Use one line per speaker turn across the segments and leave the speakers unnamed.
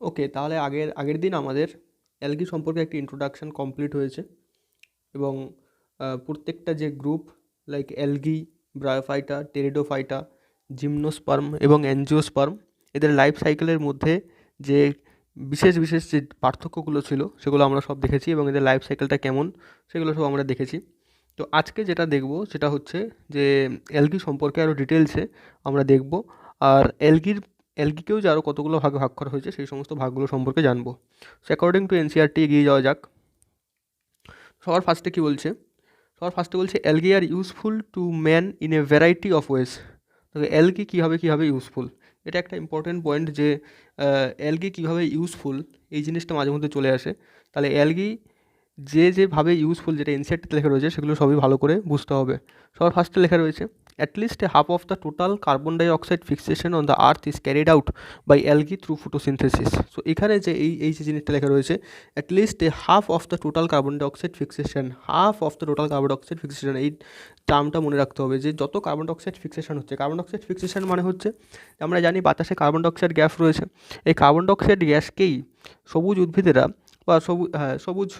ওকে, তাহলে আগের আগের দিন আমাদের অ্যালগি সম্পর্কে একটি ইন্ট্রোডাকশন কমপ্লিট হয়েছে এবং প্রত্যেকটা যে group like algae, bryophyta, pteridophyta, gymnosperm এবং অ্যাঞ্জিওস্পার্ম, এদের লাইফ সাইকেলের মধ্যে যে বিশেষ বিশেষ যে পার্থক্যগুলো ছিল সেগুলো আমরা সব দেখেছি এবং এদের লাইফ সাইকেলটা কেমন সেগুলো সব আমরা দেখেছি। তো আজকে যেটা দেখব সেটা হচ্ছে যে অ্যালগি সম্পর্কে আরও ডিটেলসে আমরা দেখব, আর অ্যালগিকেও যে আরও কতগুলো ভাগে ভাগ করা হয়েছে সেই সমস্ত ভাগগুলো সম্পর্কে জানবো। সো অ্যাকর্ডিং টু এনসিআরটি এগিয়ে যাওয়া যাক। সবার ফার্স্টে কী বলছে? সবার ফার্স্টে বলছে algae are useful to man in a variety of ways. তবে অ্যালগি কীভাবে ইউজফুল, এটা একটা ইম্পর্টেন্ট পয়েন্ট যে অ্যালগি কীভাবে ইউজফুল এই জিনিসটা মাঝে মধ্যে চলে আসে। তাহলে অ্যালগি যেভাবে ইউজফুল, যেটা এনসিআরটিতে লেখা রয়েছে সেগুলো সবই ভালো করে বুঝতে হবে। সবার ফার্স্টে লেখা রয়েছে at least a half of the total carbon die oxide fixation on the earth is carried out by algae through photosynthesis. So এখানে যে এই যে জিনিসটা লেখা রয়েছে at least a half of the total carbon die oxide fixation, half of the total carbon die oxide fixation, এই টার্মটা মনে রাখতে হবে যে যত কার্বন ডাই অক্সাইড ফিক্সেশন হচ্ছে, কার্বন ডাই অক্সাইড ফিক্সেশন মানে হচ্ছে আমরা জানি বাতাসে কার্বন ডাই অক্সাইড গ্যাস রয়েছে, এই কার্বন ডাই অক্সাইড গ্যাসকেই সবুজ উদ্ভিদেরা বা সবুজ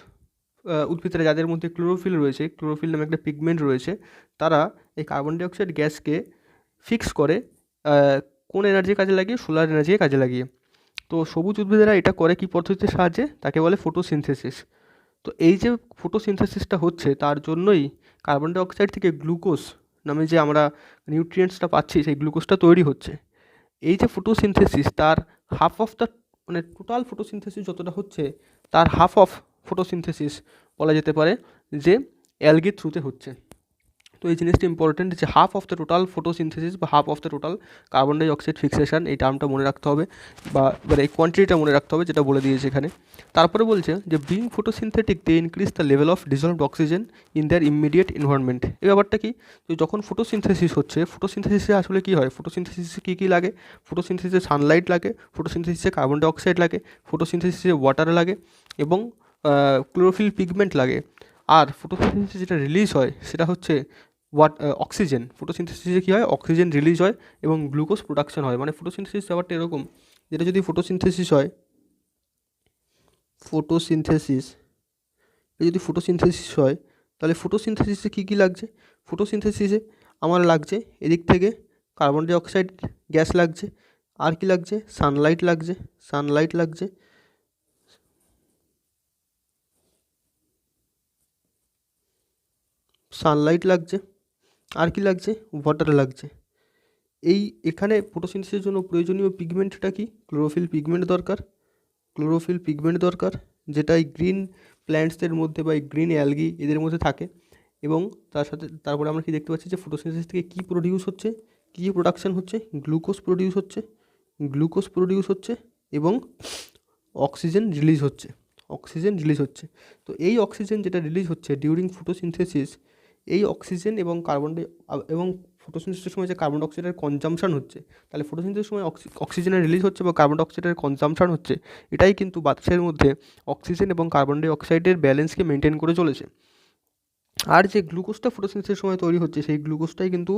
উদ্ভিদরা, যাদের মধ্যে ক্লোরোফিল রয়েছে, ক্লোরোফিল নামে একটা পিগমেন্ট রয়েছে, তারা এই কার্বন ডাইঅক্সাইড গ্যাসকে ফিক্স করে কোন এনার্জি কাজে লাগিয়ে? সোলার এনার্জিকে কাজে লাগিয়ে। তো সবুজ উদ্ভিদেরা এটা করে কি পদ্ধতির সাহায্যে? তাকে বলে ফটোসিনথেসিস। তো এই যে ফটোসিনথেসিসটা হচ্ছে তার জন্যই কার্বন ডাইঅক্সাইড থেকে গ্লুকোজ নামে যে আমরা নিউট্রিয়েন্টসটা পাচ্ছি সেই গ্লুকোজটা তৈরি হচ্ছে। এই যে ফটোসিনথেসিস তার হাফ অফ দ্য, মানে টোটাল ফটোসিনথেসিস যতটা হচ্ছে তার হাফ অফ ফটোসিনথেসিস বলা যেতে পারে যে অ্যালগি থ্রুতে হচ্ছে। তো এই জিনিসটা ইম্পর্টেন্ট যে half of the total photosynthesis বা half of the total carbon die oxide fixation, এই টার্মটা মনে রাখতে হবে বা এই কোয়ান্টিটিটা মনে রাখতে হবে যেটা বলে দিয়েছে এখানে। তারপরে বলছে যে being photosynthetic they increase the level of dissolved oxygen in their immediate environment. এই ব্যাপারটা কি? তো যখন ফটোসিনথেসিস হচ্ছে, ফটোসিনথেসিসে আসলে কী হয়? ফটোসিনথেসিসে কী কী লাগে? ফটোসিনথেসিসে সানলাইট লাগে, ফটোসিনথেসিসে কার্বন ডাই অক্সাইড লাগে, ফটোসিনথেসিসে ওয়াটার লাগে এবং ক্লোরোফিল পিগমেন্ট লাগে। আর ফটোসিনথেসিসে যেটা রিলিজ হয় সেটা হচ্ছে অক্সিজেন। ফটোসিনথেসিসে কী হয়? অক্সিজেন রিলিজ হয় এবং গ্লুকোজ প্রোডাকশন হয়। মানে ফটোসিনথেসিস ব্যাপারটা এরকম, যেটা যদি ফটোসিনথেসিস হয়, ফটোসিনথেসিস যদি ফটোসিনথেসিস হয় তাহলে ফটোসিনথেসিসে কী কী লাগছে? ফটোসিনথেসিসে আমার লাগছে এদিক থেকে কার্বন ডাই অক্সাইড গ্যাস লাগছে, আর কি লাগছে? সানলাইট লাগছে, সানলাইট লাগছে, সানলাইট লাগছে, আর কি লাগছে? ওয়াটার লাগছে। এখানে ফটোসিনথেসিসের জন্য প্রয়োজনীয় পিগমেন্টটা কি? ক্লোরোফিল পিগমেন্ট দরকার, ক্লোরোফিল পিগমেন্ট দরকার, যেটা এই গ্রিন প্ল্যান্টসদের মধ্যে বা এই গ্রিন অ্যালগি এদের মধ্যে থাকে। এবং তারপরে আমরা কি দেখতে পাচ্ছি যে ফটোসিনথেসিস থেকে কী প্রডিউস হচ্ছে, কী প্রোডাকশন হচ্ছে? গ্লুকোজ প্রডিউস হচ্ছে, গ্লুকোজ প্রডিউস হচ্ছে এবং অক্সিজেন রিলিজ হচ্ছে, অক্সিজেন রিলিজ হচ্ছে। তো এই অক্সিজেন যেটা রিলিজ হচ্ছে ডিউরিং ফটোসিনথেসিস, এই অক্সিজেন এবং এবং ফটোসিনথেসিসের সময় যে কার্বন ডাই অক্সাইডের কনজাম্পশন হচ্ছে, তাহলে ফটোসিনথেসিসের সময় অক্সিজেনের রিলিজ হচ্ছে বা কার্বন ডাই অক্সাইডের কনজাম্পশন হচ্ছে, এটাই কিন্তু বাতাসের মধ্যে অক্সিজেন এবং কার্বন ডাই অক্সাইডের ব্যালেন্সকে মেনটেন করে চলেছে। আর যে গ্লুকোজটা ফটোসিনথেসিসের সময় তৈরি হচ্ছে সেই গ্লুকোজটাই কিন্তু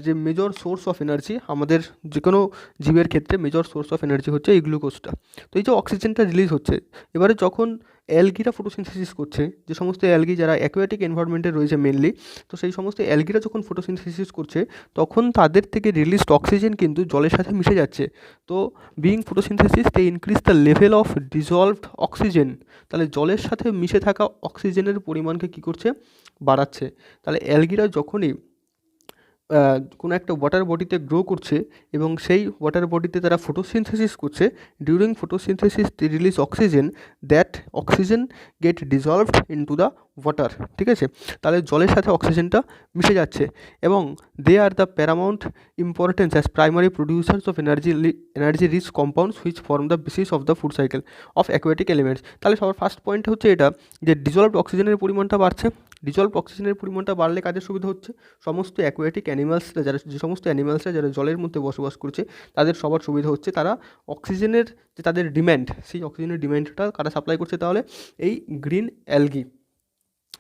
যে মেজর সোর্স অফ এনার্জি, আমাদের যে কোনো জীবের ক্ষেত্রে মেজর সোর্স অফ এনার্জি হচ্ছে এই গ্লুকোজটা। তো এই যে অক্সিজেনটা রিলিজ হচ্ছে, এবারে যখন অ্যালগিরা ফটোসিনথেসিস করছে, যে সমস্ত অ্যালগি যারা অ্যাকোয়াটিক এনভায়রনমেন্টে রয়েছে মেনলি, তো সেই সমস্ত অ্যালগিরা যখন ফটোসিনথেসিস করছে তখন তাদের থেকে রিলিজড অক্সিজেন কিন্তু জলের সাথে মিশে যাচ্ছে। তো being photosynthesis they increase the level of dissolved oxygen. তাহলে জলের সাথে মিশে থাকা অক্সিজেনের পরিমাণকে কী করছে? বাড়াচ্ছে। তাহলে অ্যালগিরা যখনই কোনো একটা ওয়াটার বডিতে গ্রো করছে এবং সেই ওয়াটার বডিতে তারা ফটোসিনথেসিস করছে, during photosynthesis they release oxygen, that oxygen get dissolved into the water. ঠিক আছে? তাহলে জলের সাথে অক্সিজেনটা মিশে যাচ্ছে এবং they are the paramount importance as primary producers of energy rich compounds which form the basis of the food cycle of aquatic elements. তাহলে সবার ফার্স্ট পয়েন্ট হচ্ছে এটা যে ডিজলভড অক্সিজেনের পরিমাণটা বাড়ছে। ডিজলভড অক্সিজেনের পরিমাণটা বাড়লে কাজের সুবিধা হচ্ছে সমস্ত অ্যাকোয়াটিক অ্যানিমালসরা, যে সমস্ত অ্যানিমালসরা যারা জলের মধ্যে বসবাস করছে তাদের সবার সুবিধা হচ্ছে। তারা অক্সিজেনের যে তাদের ডিম্যান্ড, সেই অক্সিজেনের ডিম্যান্ডটা কারা সাপ্লাই করছে? তাহলে এই গ্রিন অ্যালগি,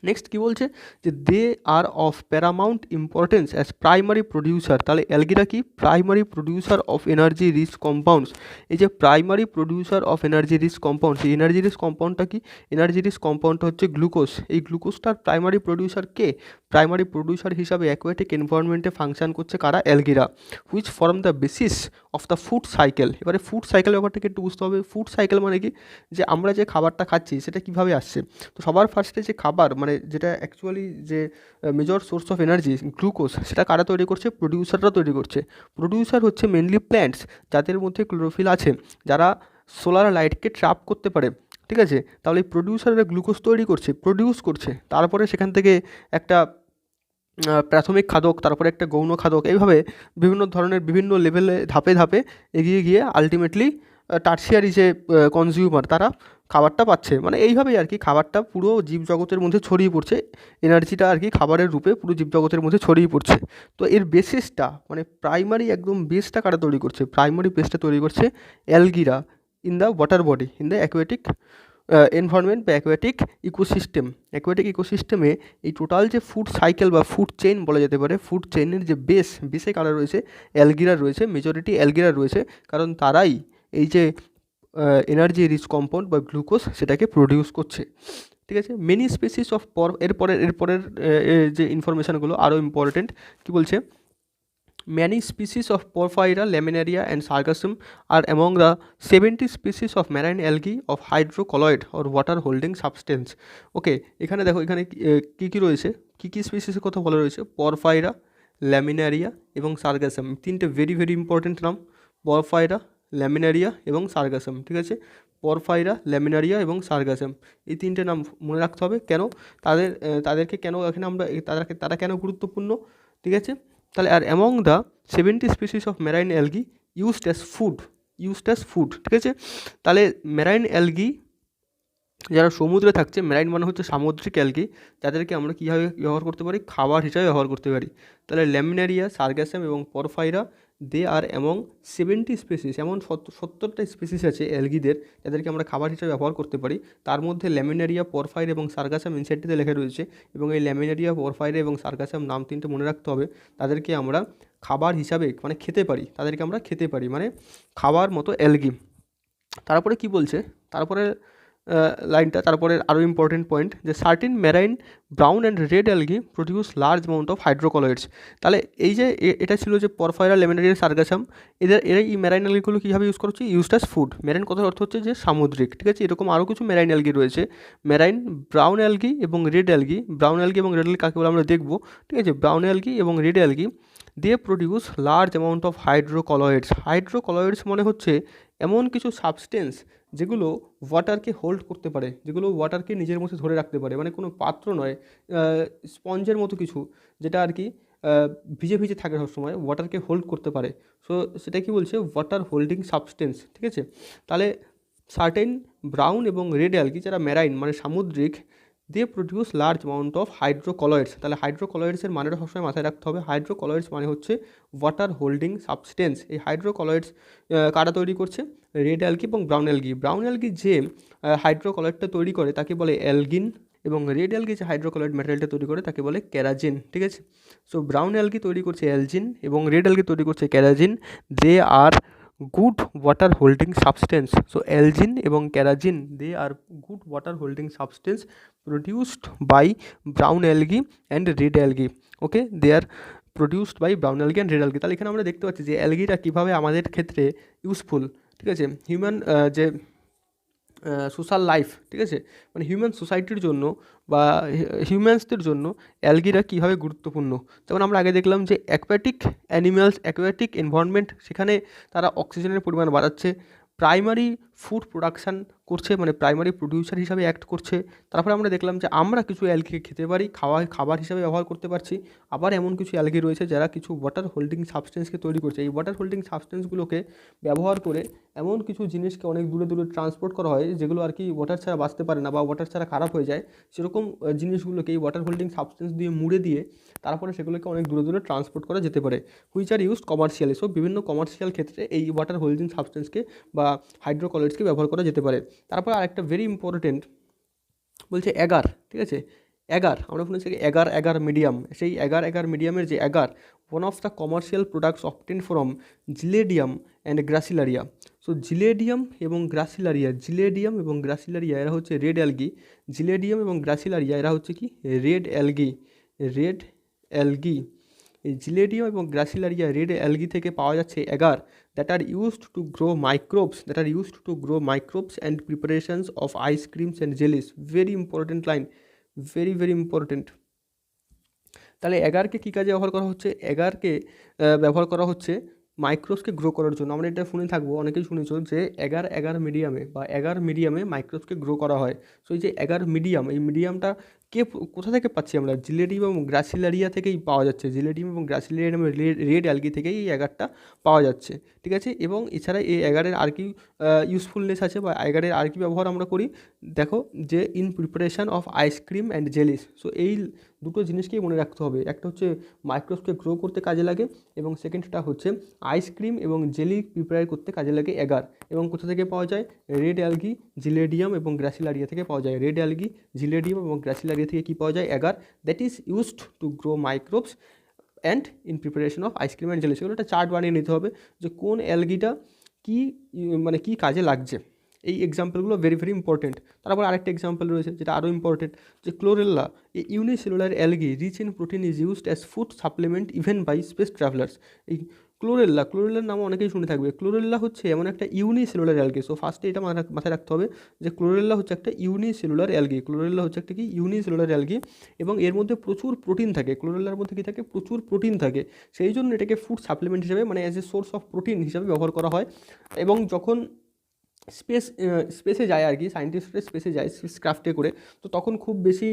নেক্সট কী বলছে যে they are of paramount importance as primary producer, তাহলে অ্যালগিরা কি primary producer of energy rich compounds. এই যে primary producer of energy rich compounds, এই এনার্জি রিচ কম্পাউন্ডটা কি, এনার্জি রিচ কম্পাউন্ডটা হচ্ছে গ্লুকোজ। এই গ্লুকোজটার প্রাইমারি প্রডিউসার কে, প্রাইমারি প্রডিউসার হিসাবে অ্যাকোয়াটিক এনভায়রনমেন্টে ফাংশন করছে কারা, অ্যালগিরা, which form the basis of the food cycle. এবারে ফুড সাইকেল ব্যাপারটাকে একটু বুঝতে হবে। ফুড সাইকেল মানে কি, যে আমরা যে খাবারটা খাচ্ছি সেটা কীভাবে আসছে। তো সবার ফার্স্টে যে খাবার মানে যেটা অ্যাকচুয়ালি যে major source of energy glucose, সেটা কারা তৈরি করছে, প্রডিউসাররা তৈরি করছে। প্রডিউসার হচ্ছে মেনলি প্ল্যান্টস, যাদের মধ্যে ক্লোরোফিল আছে, যারা সোলার লাইটকে ট্র্যাপ করতে পারে, ঠিক আছে। তাহলে এই প্রডিউসাররা গ্লুকোজ তৈরি করছে, প্রডিউস করছে, তারপরে সেখান থেকে একটা প্রাথমিক খাদক, তারপরে একটা গৌণ খাদক, এইভাবে বিভিন্ন ধরনের বিভিন্ন লেভেলে ধাপে ধাপে এগিয়ে গিয়ে আলটিমেটলি টার্সিয়ারি যে কনজিউমার তারা খাবারটা পাচ্ছে। মানে এইভাবেই আর কি খাবারটা পুরো জীবজগতের মধ্যে ছড়িয়ে পড়ছে, এনার্জিটা আর কি খাবারের রূপে পুরো জীবজগতের মধ্যে ছড়িয়ে পড়ছে। তো এর বেসিসটা মানে প্রাইমারি একদম বেসটা কারা তৈরি করছে, প্রাইমারি বেসটা তৈরি করছে অ্যালগিরা in the water body, in the aquatic environment বা অ্যাকুয়াটিক ইকোসিস্টেম। অ্যাকুয়াটিক ইকোসিস্টেমে এই টোটাল যে ফুড সাইকেল বা ফুড চেইন বলা যেতে পারে, ফুড চেইনের যে বেসে কারা রয়েছে, অ্যালগিরা রয়েছে, মেজরিটি অ্যালগিরা রয়েছে, কারণ তারাই এই যে এনার্জি রিচ কম্পাউন্ড বা গ্লুকোজ সেটাকে প্রডিউস করছে, ঠিক আছে। মেনি স্পেসিস অফ এরপরের যে ইনফরমেশানগুলো আরও ইম্পর্টেন্ট, কী বলছে, many species of Porphyra, laminaria and sargassum are among the 70 species of marine algae of hydrocolloid or water holding substance. ওকে, এখানে দেখো এখানে কী কী রয়েছে, কী কী স্পিসিসের কথা বলা রয়েছে, পরফাইরা, ল্যামিনারিয়া এবং সার্গাসাম, তিনটে ভেরি ভেরি ইম্পর্টেন্ট নাম, পরফাইরা, ল্যামিনারিয়া এবং সার্গাসাম, ঠিক আছে। পরফাইরা, ল্যামিনারিয়া এবং সার্গাসাম, এই তিনটে নাম মনে রাখতে হবে। কেন তাদেরকে কেন এখানে আমরা তারা কেন গুরুত্বপূর্ণ, ঠিক আছে। তাহলে আর among the 70 species of marine algae used as food, ঠিক আছে। তাহলে মেরাইন অ্যালগি যারা সমুদ্রে থাকছে, মেরাইন মানে হচ্ছে সামুদ্রিক অ্যালগি, যাদেরকে আমরা কীভাবে ব্যবহার করতে পারি, খাবার হিসাবে ব্যবহার করতে পারি। তাহলে ল্যামিনারিয়া, সার্গাসাম এবং পরফাইরা দে আর অ্যামং 70 স্পিসিস, এমন 70টা স্পিসিস আছে অ্যালগিদের যাদেরকে আমরা খাবার হিসাবে ব্যবহার করতে পারি। তার মধ্যে ল্যামিনারিয়া, পরফাইরা এবং সার্গাসাম ইনসাইডটিতে লেখা রয়েছে, এবং এই ল্যামিনারিয়া, পরফাইরা এবং সার্গাসাম নাম তিনটে মনে রাখতে হবে। তাদেরকে আমরা খাবার হিসাবে মানে খেতে পারি, তাদেরকে আমরা খেতে পারি মানে খাবার মতো অ্যালগি। তারপরে কি বলছে, তারপরে লাইনটা, তারপরে আরও ইম্পর্টেন্ট পয়েন্ট, যে certain marine brown and red algae produce large amount of hydrocolloids. তাহলে এই যে এটা ছিল যে পরফাইরা, ল্যামিনারিয়া, সার্গাসাম, এরা এই মেরাইন অ্যালগিগুলো কীভাবে ইউজ করছে, ইউজড অ্যাজ ফুড। মেরাইন কথার অর্থ হচ্ছে যে সামুদ্রিক, ঠিক আছে। এরকম আরও কিছু মেরাইন অ্যালগি রয়েছে, মেরাইন ব্রাউন অ্যালগি এবং রেড অ্যালগি। ব্রাউন অ্যালগি এবং রেড অ্যালগি কাকে বলে আমরা দেখবো, ঠিক আছে। ব্রাউন অ্যালগি এবং রেড অ্যালগি দিয়ে প্রডিউস লার্জ অ্যামাউন্ট অফ হাইড্রোকলয়েডস। হাইড্রোকলয়েডস মানে হচ্ছে এমন কিছু সাবস্টেন্স যেগুলো ওয়াটারকে হোল্ড করতে পারে, যেগুলো ওয়াটারকে নিজের মধ্যে ধরে রাখতে পারে, মানে কোনো পাত্র নয়, স্পঞ্জের মতো কিছু, যেটা আর কি ভিজে ভিজে থাকে সবসময়, ওয়াটারকে হোল্ড করতে পারে। সো সেটা কি বলছে, ওয়াটার হোল্ডিং সাবস্টেন্স, ঠিক আছে। তাহলে সার্টেন ব্রাউন এবং রেড অ্যালগি যারা মেরাইন মানে সামুদ্রিক, দিয়ে produce large amount of hydrocolloids. তাহলে হাইড্রোকলয়েডসের মানেটা সবসময় মাথায় রাখতে হবে, হাইড্রোকলয়েডস মানে হচ্ছে ওয়াটার হোল্ডিং সাবস্টেন্স। এই হাইড্রোকলয়েডস কারা তৈরি করছে, রেড অ্যালগি এবং ব্রাউন অ্যালগি। ব্রাউন অ্যালগি যে হাইড্রোকলয়েডটা তৈরি করে তাকে বলে অ্যালগিন, এবং রেড অ্যালগি যে হাইড্রোকলয়েড ম্যাটেরিয়ালটা তৈরি করে তাকে বলে ক্যারাজিন, ঠিক আছে। সো ব্রাউন অ্যালগি তৈরি করছে অ্যালজিন এবং রেড অ্যালগি তৈরি করছে carrageenan. They are good water holding substance. So algin এবং carrageenan they are good water holding substance produced by brown algae and red algae. Okay, they are produced by brown algae and red algae. তাহলে এখানে আমরা দেখতে পাচ্ছি যে অ্যালগিটা কীভাবে আমাদের ক্ষেত্রে ইউজফুল, ঠিক আছে। হিউম্যান যে সোশ্যাল লাইফ, ঠিক আছে, মানে হিউম্যান সোসাইটির জন্য বা হিউম্যানসদের জন্য অ্যালগিরা কীভাবে গুরুত্বপূর্ণ। যেমন আমরা আগে দেখলাম যে অ্যাকোয়াটিক অ্যানিম্যালস, অ্যাকোয়াটিক এনভায়রনমেন্ট, সেখানে তারা অক্সিজেনের পরিমাণ বাড়াচ্ছে, প্রাইমারি ফুড প্রোডাকশান করছে, মানে প্রাইমারি প্রডিউসার হিসাবে অ্যাক্ট করছে। তারপরে আমরা দেখলাম যে আমরা কিছু অ্যালগিকে খেতে পারি, খাবার হিসাবে ব্যবহার করতে পারছি। আবার এমন কিছু অ্যালগি রয়েছে যারা কিছু ওয়াটার হোল্ডিং সাবস্টেন্সকে তৈরি করছে। এই ওয়াটার হোল্ডিং সাবস্টেন্সগুলোকে ব্যবহার করে এমন কিছু জিনিসকে অনেক দূরে দূরে ট্রান্সপোর্ট করা হয় যেগুলো আর কি ওয়াটার ছাড়া বাঁচতে পারে না বা ওয়াটার ছাড়া খারাপ হয়ে যায়। সেরকম জিনিসগুলোকে এই ওয়াটার হোল্ডিং সাবস্টেন্স দিয়ে মুড়ে দিয়ে তারপরে সেগুলোকে অনেক দূরে দূরে ট্রান্সপোর্ট করা যেতে পারে, which are used commercially. So বিভিন্ন কমার্শিয়াল ক্ষেত্রে এই ওয়াটার হোল্ডিং সাবস্টেন্সকে বা হাইড্রোকলয়েডসকে ব্যবহার করা যেতে পারে। তারপর আরেকটা ভেরি ইম্পর্টেন্ট বলছে অ্যাগার, ঠিক আছে। অ্যাগার, আমরা শুনেছি অ্যাগার অ্যাগার মিডিয়াম, সেই অ্যাগার অ্যাগার মিডিয়ামের যে agar, one of the commercial products obtain from gelidium and gracilaria. So gelidium এবং গ্রাসিলারিয়া এরা হচ্ছে রেড অ্যালগি। জিলেডিয়াম এবং গ্রাসিলারিয়া এরা হচ্ছে কি রেড অ্যালগি, রেড অ্যালগি। এই জিলেডিয়াম এবং গ্রাসিলারিয়া রেড অ্যালগি থেকে পাওয়া যাচ্ছে Agar that are used to grow microbes and preparations of ice creams and jellies. Very important line, very very important. তাহলে অ্যাগারকে কী কাজে ব্যবহার করা হচ্ছে? অ্যাগারকে ব্যবহার করা হচ্ছে মাইক্রোবসকে গ্রো করার জন্য। আমরা এটা শুনে থাকবো, অনেকেই শুনেছো যে অ্যাগার মিডিয়ামে বা অ্যাগার মিডিয়ামে মাইক্রোবসকে গ্রো করা হয়। সো এই যে অ্যাগার মিডিয়াম, এই মিডিয়ামটা কোথা থেকে পাচ্ছি আমরা? জিলেডিয়াম এবং গ্রাসিলারিয়া থেকেই পাওয়া যাচ্ছে। জিলেডিয়াম এবং গ্রাসিলারিয়া নামে রেড অ্যালগি থেকেই এই অ্যাগারটা পাওয়া যাচ্ছে, ঠিক আছে। এবং এছাড়া এই অ্যাগারের আর কি ইউজফুলনেস আছে বা অ্যাগারের আর কি ব্যবহার আমরা করি? দেখো যে in preparation of ice cream and jellies. So এই দুটো জিনিসকেই মনে রাখতে হবে, একটা হচ্ছে মাইক্রোবসকে গ্রো করতে কাজে লাগে এবং সেকেন্ডটা হচ্ছে আইসক্রিম এবং জেলি প্রিপেয়ার করতে কাজে লাগে অ্যাগার। এবং কোথা থেকে পাওয়া যায়? রেড অ্যালগি, জিলেডিয়াম এবং গ্রাসিলারিয়া থেকে পাওয়া যায়। রেড অ্যালগি, জিলেডিয়াম এবং গ্রাসিলারিয়া থেকে কী পাওয়া যায়? Agar, that is used to grow microbes and in preparation of ice cream and jelly. সেগুলো একটা চার্ট বানিয়ে নিতে হবে যে কোন অ্যালগিটা কী মানে কী কাজে লাগছে। এই এক্সাম্পলগুলো ভেরি ভেরি ইম্পর্টেন্ট। তারপর আরেকটা এক্সাম্পল রয়েছে যেটা আরও ইম্পর্টেন্ট, যে Chlorella, a unicellular algae rich in protein is used as food supplement even by space travellers. এই ক্লোরেল্লার নাম অনেকেই শুনে থাকবে। ক্লোরেল্লা হচ্ছে এমন একটা ইউনিসেলুলার অ্যালগি। সো ফার্স্টে এটা মাথায় রাখতে হবে যে ক্লোরেল্লা হচ্ছে একটা ইউনিসেলুলার অ্যালগি। ক্লোরেল্লা হচ্ছে একটা কি ইউনিসেলুলার অ্যালগি এবং এর মধ্যে প্রচুর প্রোটিন থাকে। ক্লোরেল্লার মধ্যে কী থাকে? প্রচুর প্রোটিন থাকে। সেই জন্য এটাকে ফুড সাপ্লিমেন্ট হিসেবে মানে as a source of protein হিসাবে ব্যবহার করা হয়। এবং যখন স্পেসে যায় আর কি, সায়েন্টিস্টরা স্পেসে যায় স্পেসক্রাফটে করে, তো তখন খুব বেশি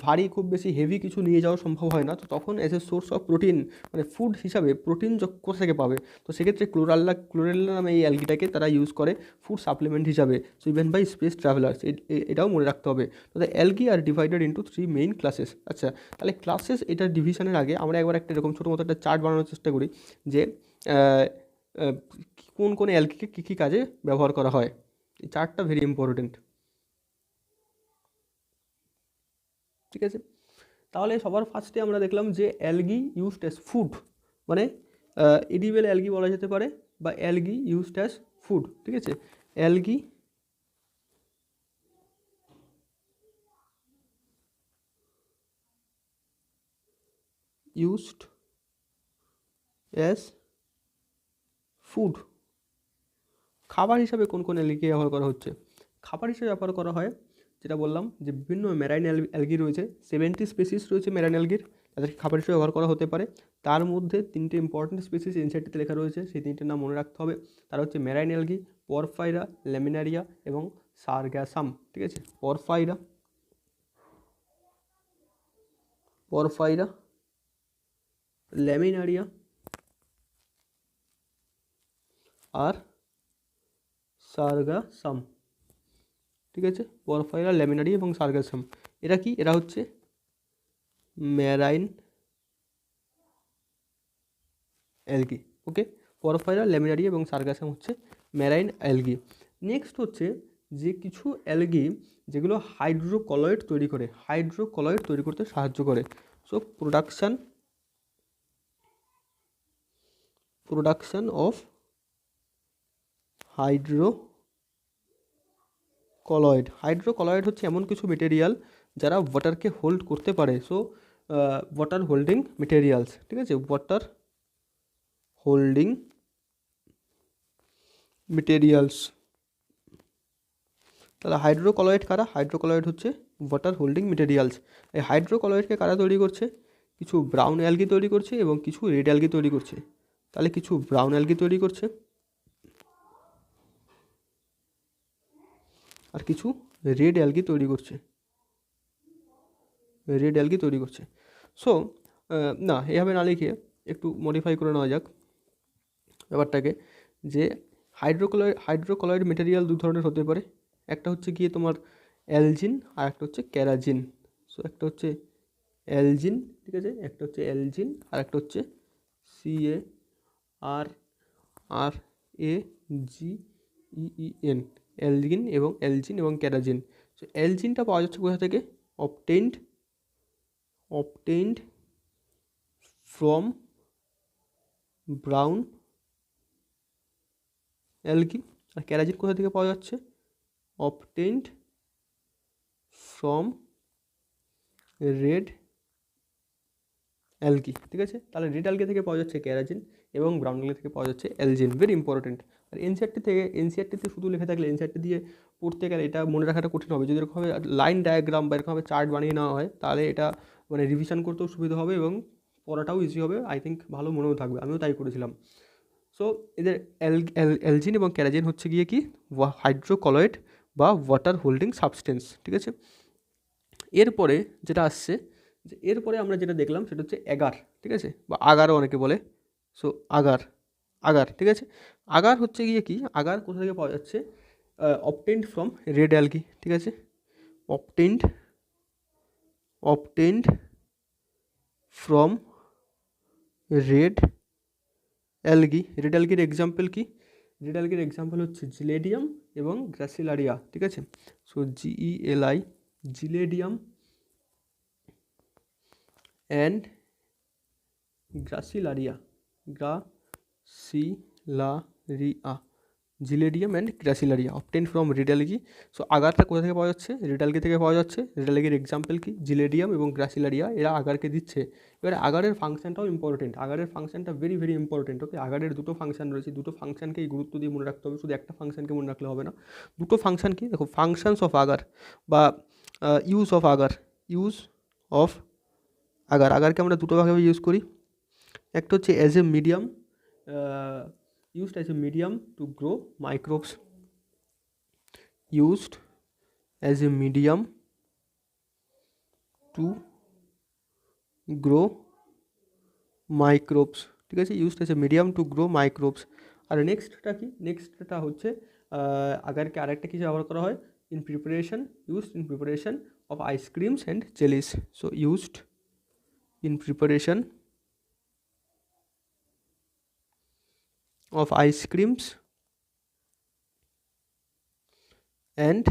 ভারী, খুব বেশি হেভি কিছু নিয়ে যাওয়া সম্ভব হয় না। তো তখন as a source of protein মানে ফুড হিসাবে প্রোটিন কোথা থেকে পাবে? তো সেক্ষেত্রে ক্লোরেল্লা নামে এই অ্যালগিটাকে তারা ইউজ করে ফুড সাপ্লিমেন্ট হিসাবে। So even by space travellers, এটাও মনে রাখতে হবে। তো the algae are divided into 3 main classes. আচ্ছা, তাহলে ক্লাসেস এটার ডিভিশনের আগে আমরা একবার একটা এরকম ছোটো মতো একটা চার্ট বানানোর চেষ্টা করি যে কোন কোন অ্যালগিকে কী কী কাজে ব্যবহার করা হয়। এই চার্টটা ভেরি ইম্পর্টেন্ট, ঠিক আছে। তাহলে সবার ফার্স্টে আমরা দেখলাম যে অ্যালগি ইউজড অ্যাজ ফুড, মানে এডিবেল অ্যালগি বলা যেতে পারে বা অ্যালগি ইউজড অ্যাজ ফুড, ঠিক আছে। Algae used as food. খাবার হিসাবে কোন কোন অ্যালগিকে ব্যবহার করা হচ্ছে? খাবার হিসেবে ব্যবহার করা হয়, যেটা বললাম যে বিভিন্ন মেরাইন অ্যালগি রয়েছে, 70 স্পেসিস রয়েছে মেরাইন অ্যালগির, তাদেরকে খাবার হিসেবে ব্যবহার করা হতে পারে। তার মধ্যে 3টে ইম্পর্টেন্ট স্পেসিস এনসাইটিতে লেখা রয়েছে, সেই 3টের নাম মনে রাখতে হবে। তারা হচ্ছে মেরাইন অ্যালগি, পরফাইরা, ল্যামিনারিয়া এবং সারগ্যাসাম, ঠিক আছে। পরফাইরা, ল্যামিনারিয়া আর সারগাসাম, ঠিক আছে। পরফাইরা, ল্যামিনারি এবং সারগাসাম, এরা কি? এরা হচ্ছে মেরাইন অ্যালগি, ওকে। পরফাইরা, ল্যামিনারি এবং সারগাসাম হচ্ছে মেরাইন অ্যালগি। নেক্সট হচ্ছে যে কিছু অ্যালগি যেগুলো হাইড্রোকলয়েড তৈরি করতে সাহায্য করে। সো প্রোডাকশান অফ হাইড্রোকলয়েড হচ্ছে এমন কিছু মেটেরিয়াল যারা ওয়াটারকে হোল্ড করতে পারে। সো ওয়াটার হোল্ডিং মেটেরিয়ালস, ঠিক আছে, ওয়াটার হোল্ডিং মেটেরিয়ালস। তাহলে হাইড্রোকলয়েড কারা? হাইড্রোকলয়েড হচ্ছে ওয়াটার হোল্ডিং মেটেরিয়ালস। এই হাইড্রোকলয়েডকে কারা তৈরি করছে? কিছু ব্রাউন অ্যালগি তৈরি করছে এবং কিছু রেড অ্যালগি তৈরি করছে। তাহলে কিছু ব্রাউন অ্যালগি তৈরি করছে আর কিছু রেড অ্যালগি তৈরি করছে। সো না, এভাবে না লিখে একটু মডিফাই করে নেওয়া যাক ব্যাপারটাকে, যে হাইড্রোকলয়েড মেটেরিয়াল দু ধরনের হতে পারে। একটা হচ্ছে গিয়ে তোমার অ্যালজিন আর একটা হচ্ছে ক্যারাজিন। সো একটা হচ্ছে অ্যালজিন, ঠিক আছে, একটা হচ্ছে অ্যালজিন আর একটা হচ্ছে CARAGEN, অ্যালজিন এবং ক্যারাজিন। সো অ্যালজিনটা পাওয়া যাচ্ছে কোথা থেকে? Obtained obtained from brown algae. আর কেরাজিন কোথা থেকে পাওয়া যাচ্ছে? Obtained from red algae. ঠিক আছে, তাহলে রেড অ্যালগি থেকে পাওয়া যাচ্ছে কেরাজিন এবং ব্রাউন অ্যালগি থেকে পাওয়া যাচ্ছে অ্যালজিন। Very important. আর এনসিআরটিতে শুধু লিখে থাকলে এনসিআরটি দিয়ে পড়তে গেলে এটা মনে রাখাটা কঠিন হবে। যদি এরকমভাবে লাইন ডায়াগ্রাম বা এরকমভাবে চার্ট বানিয়ে নেওয়া হয় তাহলে এটা মানে রিভিশন করতেও সুবিধা হবে এবং পড়াটাও ইজি হবে, আই থিঙ্ক ভালো মনেও থাকবে। আমিও তাই করেছিলাম। সো এদের অ্যালজিন এবং কেরাজিন হচ্ছে গিয়ে কি হাইড্রোকলয়েড বা ওয়াটার হোল্ডিং সাবস্টেন্স। ঠিক আছে, এরপরে যেটা আসছে, যে এরপরে আমরা যেটা দেখলাম সেটা হচ্ছে অ্যাগার। ঠিক আছে, বা আগারও অনেকে বলে। সো আগার, ঠিক আছে। আগার হচ্ছে গিয়ে কি, আগার কোথা থেকে পাওয়া যাচ্ছে? Obtained from red algae. ঠিক আছে, obtained from red algae. Red অ্যালগির এক্সাম্পল কি? রেড অ্যালগির এক্সাম্পল হচ্ছে জিলেডিয়াম এবং গ্রাসিলারিয়া। ঠিক আছে, so GELI, gelidium and gracilaria, gelidium and gracilaria obtain from red algae. So আগারটা কোথা থেকে পাওয়া যাচ্ছে? রেড অ্যালগি থেকে পাওয়া যাচ্ছে। রেড অ্যালগির এক্সাম্পল কি? জিলেডিয়াম এবং গ্রাসিলারিয়া, এরা আগারকে দিচ্ছে। এবারে আগারের ফাংশনটাও ইম্পর্টেন্ট, আগারের ফাংশনটা ভেরি ভেরি ইম্পর্টেন্ট। ওকে, আগারের দুটো ফাংশন রয়েছে, দুটো ফাংশনকেই গুরুত্ব দিয়ে মনে রাখতে হবে, শুধু একটা ফাংশনকে মনে রাখলে হবে না। দুটো ফাংশন কি দেখো, ফাংশনস অফ আগার বা ইউজ অফ আগার। আগারকে আমরা দুটো ভাবে ইউজ করি। একটা হচ্ছে as a medium, used as a medium to grow microbes, used as a medium to grow microbes। ঠিক আছে, used as a medium to grow microbes। আর নেক্সটটা কি? নেক্সটটা হচ্ছে আগারকে আরেকটা কিছু ব্যবহার করা হয় in preparation, used in preparation of ice creams and jellies। so used in preparation of ice creams and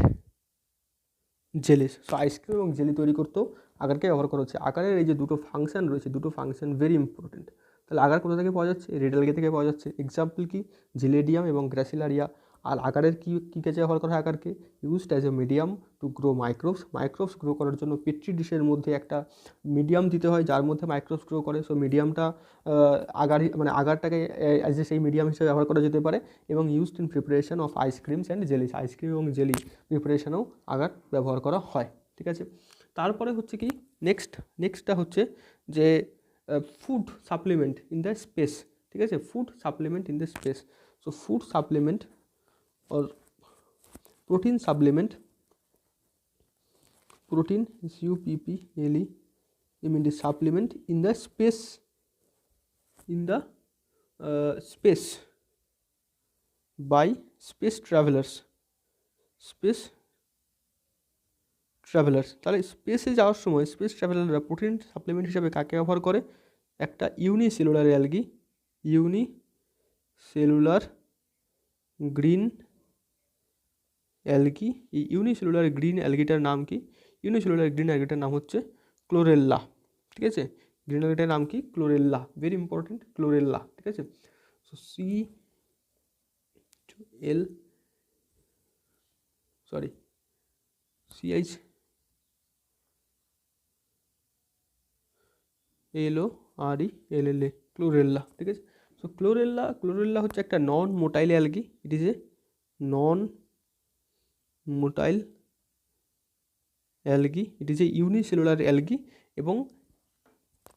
jellies. So ice cream এবং জেলি তৈরি করতেও আগারকে ব্যবহার করা হচ্ছে। আগারের এই যে দুটো ফাংশন রয়েছে, দুটো ফাংশন ভেরি ইম্পর্টেন্ট। তাহলে আগার কোথা থেকে পাওয়া যাচ্ছে? রেড অ্যালগি থেকে পাওয়া যাচ্ছে। এক্সাম্পল কি? জিলেডিয়াম এবং গ্রাসিলারিয়া। আর আগারের কী কাজে ব্যবহার করা হয় আগারকে? Used as a medium to grow microbes grow করার জন্য পেট্রি ডিশের মধ্যে একটা মিডিয়াম দিতে হয় যার মধ্যে মাইক্রোবস গ্রো করে। সো মিডিয়ামটা আগারটাকে অ্যাজ এ সেই মিডিয়াম হিসেবে ব্যবহার করা যেতে পারে। এবং used in preparation of ice creams and jellies, ice cream এবং জেলি প্রিপারেশনেও আগার ব্যবহার করা হয়। ঠিক আছে, তারপরে হচ্ছে কি নেক্সটটা হচ্ছে যে food supplement in the space. ঠিক আছে, food supplement in the space. So food supplement or protein supplement, protein SUPPLE supplement in the space, by space travelers। তাহলে স্পেসে যাওয়ার সময় স্পেস ট্রাভেলাররা প্রোটিন সাপ্লিমেন্ট হিসাবে কাকে ব্যবহার করে? একটা unicellular algae, unicellular green algae. এই ইউনিসেলুলার গ্রিন অ্যালগিটার নাম কি? ইউনিসেলুলার গ্রিন অ্যালগিটার নাম হচ্ছে ক্লোরেল্লা। ঠিক আছে, গ্রিন অ্যালগিটার নাম কি? Chlorella, very important, chlorella. ঠিক আছে, সো CHLORELLA, ক্লোরেল্লা। ঠিক আছে, সো ক্লোরেল্লা হচ্ছে একটা non motile algae. It is a non motile algae, it is a unicellular algae. এবং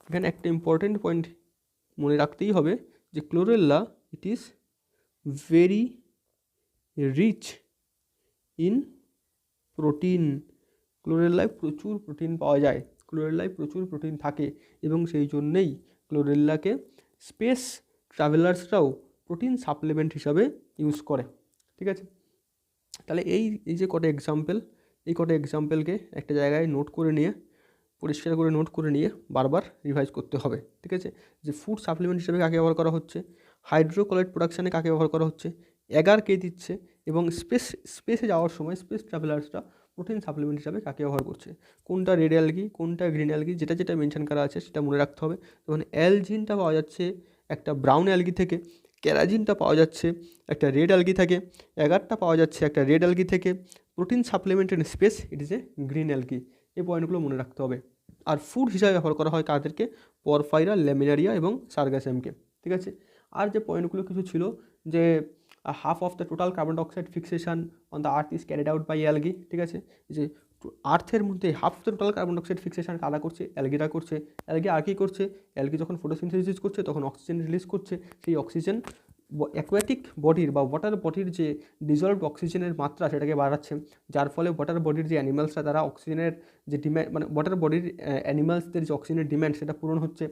এখানে একটা ইম্পর্টেন্ট পয়েন্ট মনে রাখতেই হবে যে chlorella it is very rich in protein. ক্লোরেল্লায় প্রচুর প্রোটিন পাওয়া যায়, ক্লোরেল্লায় প্রচুর প্রোটিন থাকে এবং সেই জন্যেই ক্লোরেল্লাকে স্পেস ট্রাভেলার্সরাও প্রোটিন সাপ্লিমেন্ট হিসাবে ইউজ করে। ঠিক আছে, তাহলে এই যে কটা এক্সাম্পল, এই কটা এক্সাম্পলকে একটা জায়গায় নোট করে নিয়ে, পরিষ্কার করে নোট করে নিয়ে বারবার রিভাইজ করতে হবে। ঠিক আছে, যে ফুড সাপ্লিমেন্ট হিসেবে কাকে ব্যবহার করা হচ্ছে, হাইড্রোকলয়েড প্রোডাকশানে কাকে ব্যবহার করা হচ্ছে, অ্যাগার কে দিচ্ছে, এবং স্পেসে যাওয়ার সময় স্পেস ট্রাভেলার্সরা প্রোটিন সাপ্লিমেন্ট হিসাবে কাকে ব্যবহার করছে, কোনটা রেড অ্যালগি কোনটা গ্রিন অ্যালগি, যেটা যেটা মেনশন করা আছে সেটা মনে রাখতে হবে। যেমন অ্যালজিনটা পাওয়া যাচ্ছে একটা ব্রাউন অ্যালগি থেকে, ক্যারাজিনটা পাওয়া যাচ্ছে একটা রেড অ্যালগি থেকে, অ্যাগারটা পাওয়া যাচ্ছে একটা রেড অ্যালগি থেকে, protein supplement in space it is a green algae. এই পয়েন্টগুলো মনে রাখতে হবে। আর ফুড হিসাবে ব্যবহার করা হয় কাদেরকে, পরফাইরা, ল্যামিনারিয়া এবং সার্গাসেমকে। ঠিক আছে, আর যে পয়েন্টগুলো কিছু ছিল যে half of the total carbon dioxide fixation on the earth is carried out by algae. ঠিক আছে, যে আর্থের মধ্যে half the total carbon dioxide fixation কারা করছে, অ্যালগিরা করছে। অ্যালগি আর কী করছে, অ্যালগি যখন ফটোসিনথেসিস করছে তখন অক্সিজেন রিলিজ করছে, সেই অক্সিজেন অ্যাকোয়াটিক বডির বা ওয়াটার বডির যে ডিজলভড অক্সিজেনের মাত্রা সেটাকে বাড়াচ্ছে, যার ফলে ওয়াটার বডির যে অ্যানিমালসরা তারা অক্সিজেনের যে ডিম্যান্ড মানে ওয়াটার বডির অ্যানিমালসদের যে অক্সিজেনের ডিম্যান্ড সেটা পূরণ হচ্ছে।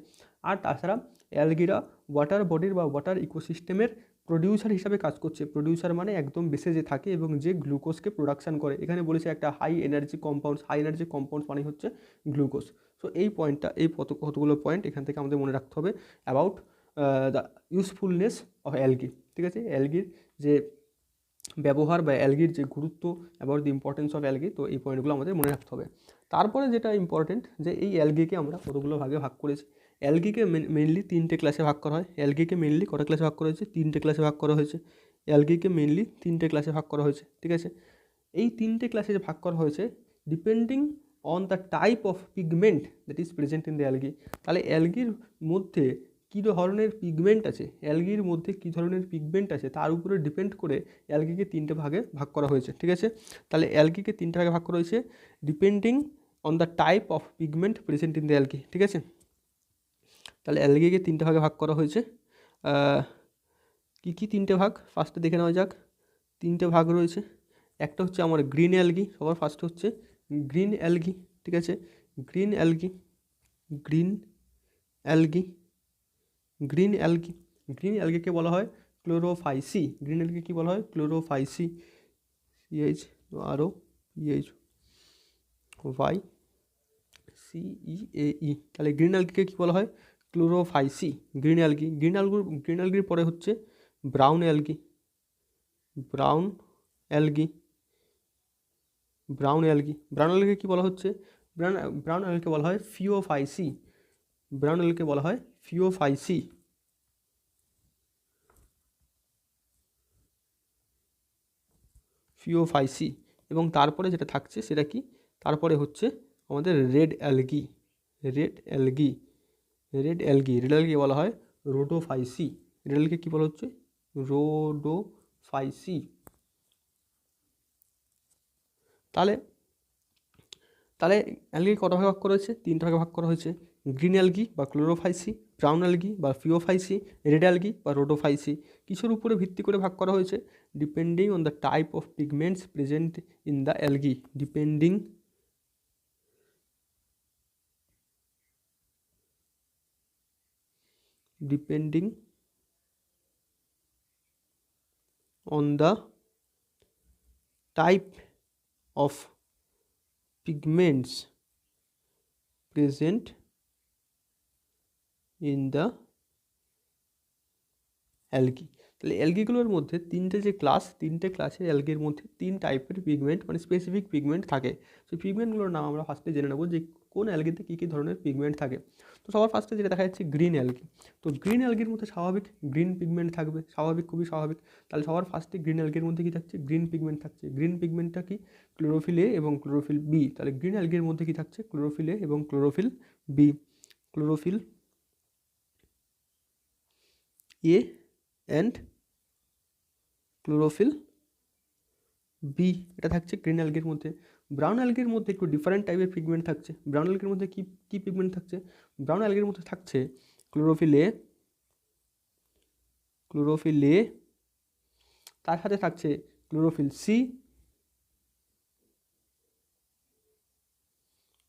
আর তাছাড়া অ্যালগিরা ওয়াটার বডির বা ওয়াটার ইকোসিস্টেমের প্রডিউসার হিসাবে কাজ করছে। প্রডিউসার মানে একদম বেসে যে থাকে এবং যে গ্লুকোজকে প্রোডাকশান করে। এখানে বলেছে একটা হাই এনার্জি কম্পাউন্ডস মানে হচ্ছে গ্লুকোজ। সো এই পয়েন্টটা, এই কতগুলো পয়েন্ট এখান থেকে আমাদের মনে রাখতে হবে about the usefulness of algae. ঠিক আছে, অ্যালগির যে ব্যবহার বা অ্যালগির যে গুরুত্ব, about the importance of algae, তো এই পয়েন্টগুলো আমাদের মনে রাখতে হবে। তারপরে যেটা ইম্পর্টেন্ট যে এই অ্যালগিকে আমরা কতগুলো ভাগে ভাগ করেছি। অ্যালগিকে মেনলি 3টে ক্লাসে ভাগ করা হয়। অ্যালগিকে মেনলি কটা ক্লাসে ভাগ করা হয়েছে, 3টে ক্লাসে ভাগ করা হয়েছে। অ্যালগিকে মেনলি 3টে ক্লাসে ভাগ করা হয়েছে। ঠিক আছে, এই 3টে ক্লাসে যে ভাগ করা হয়েছে depending on the type of pigment that is present in the algae. তাহলে অ্যালগির মধ্যে কী ধরনের পিগমেন্ট আছে, অ্যালগির মধ্যে কী ধরনের পিগমেন্ট আছে তার উপরে ডিপেন্ড করে অ্যালগিকে 3টে ভাগে ভাগ করা হয়েছে। ঠিক আছে, তাহলে অ্যালগিকে 3টে ভাগে ভাগ করা হয়েছে depending on the type of pigment present in the algae. ঠিক আছে, তাহলে অ্যালগিকে 3টে ভাগে ভাগ করা হয়েছে। কী কী 3টে ভাগ ফার্স্টে দেখে নেওয়া যাক। 3টে ভাগ রয়েছে, একটা হচ্ছে আমার গ্রিন অ্যালগি, সবার ফার্স্ট হচ্ছে গ্রিন অ্যালগি। ঠিক আছে, green algae, green algae, green algae, green অ্যালগিকে বলা হয় ক্লোরোফাইসি। গ্রিন অ্যালগি কী বলা হয়, ক্লোরোফাইসি, CH আরও PH Y CEAE। তাহলে গ্রিন অ্যালগিকে কী বলা হয়, ক্লোরোফাইসি। গ্রিন অ্যালগি, গ্রিন অ্যালগির পরে হচ্ছে brown algae, brown algae, brown algae. Brown algae কী বলা হচ্ছে, ব্রাউন অ্যালগিকে বলা হয় ফিওফাইসি, ব্রাউন অ্যালগিকে বলা হয় ফিওফাইসি। ফিওফাইসি। এবং তারপরে যেটা থাকছে সেটা কি, তারপরে হচ্ছে আমাদের red algae, red algae, red algae, red algae বলা হয় রোডোফাইসি। রেড অ্যালগি কী বলা হচ্ছে, রোডোফাইসি। তাহলে তাহলে অ্যালগি কটা ভাগে ভাগ করা হয়েছে, 3টে ভাগে ভাগ করা হয়েছে। গ্রিন অ্যালগি বা ক্লোরোফাইসি, ব্রাউন অ্যালগি বা ফিওফাইসি, রেড অ্যালগি বা রোডোফাইসি। কিসের উপরে ভিত্তি করে ভাগ করা হয়েছে, depending on the type of pigments present in the algae, depending on the type of pigments present in the algae. তাহলে অ্যালগিগুলোর মধ্যে 3টে যে ক্লাস, 3টে ক্লাসের অ্যালগির মধ্যে 3 টাইপের পিগমেন্ট মানে স্পেসিফিক পিগমেন্ট থাকে। সেই পিগমেন্টগুলোর নাম আমরা ফার্স্টে জেনে নেব যে কোন অ্যালগিতে কী কী ধরনের পিগমেন্ট থাকে। তো সবার ফার্স্টে যেটা দেখা যাচ্ছে গ্রিন অ্যালগি। তো গ্রিন অ্যালগির মধ্যে স্বাভাবিক গ্রিন পিগমেন্ট থাকবে, স্বাভাবিক, খুবই স্বাভাবিক। তাহলে সবার ফার্স্টে গ্রিন অ্যালগির মধ্যে কী থাকছে, গ্রিন পিগমেন্ট থাকছে। গ্রিন পিগমেন্টটা কি, ক্লোরোফিল এ এবং ক্লোরোফিল বি। তাহলে গ্রিন অ্যালগির মধ্যে কী থাকছে, ক্লোরোফিল এ এবং chlorophyll b, chlorophyll a and chlorophyll b, এটা থাকছে গ্রিন অ্যালগির মধ্যে। ব্রাউন অ্যালগির মধ্যে একটু ডিফারেন্ট টাইপের পিগমেন্ট থাকছে। ব্রাউন অ্যালগির মধ্যে কী কী পিগমেন্ট থাকছে, ব্রাউন অ্যালগির মধ্যে থাকছে ক্লোরোফিল এ, ক্লোরোফিল এ, তার সাথে থাকছে ক্লোরোফিল সি,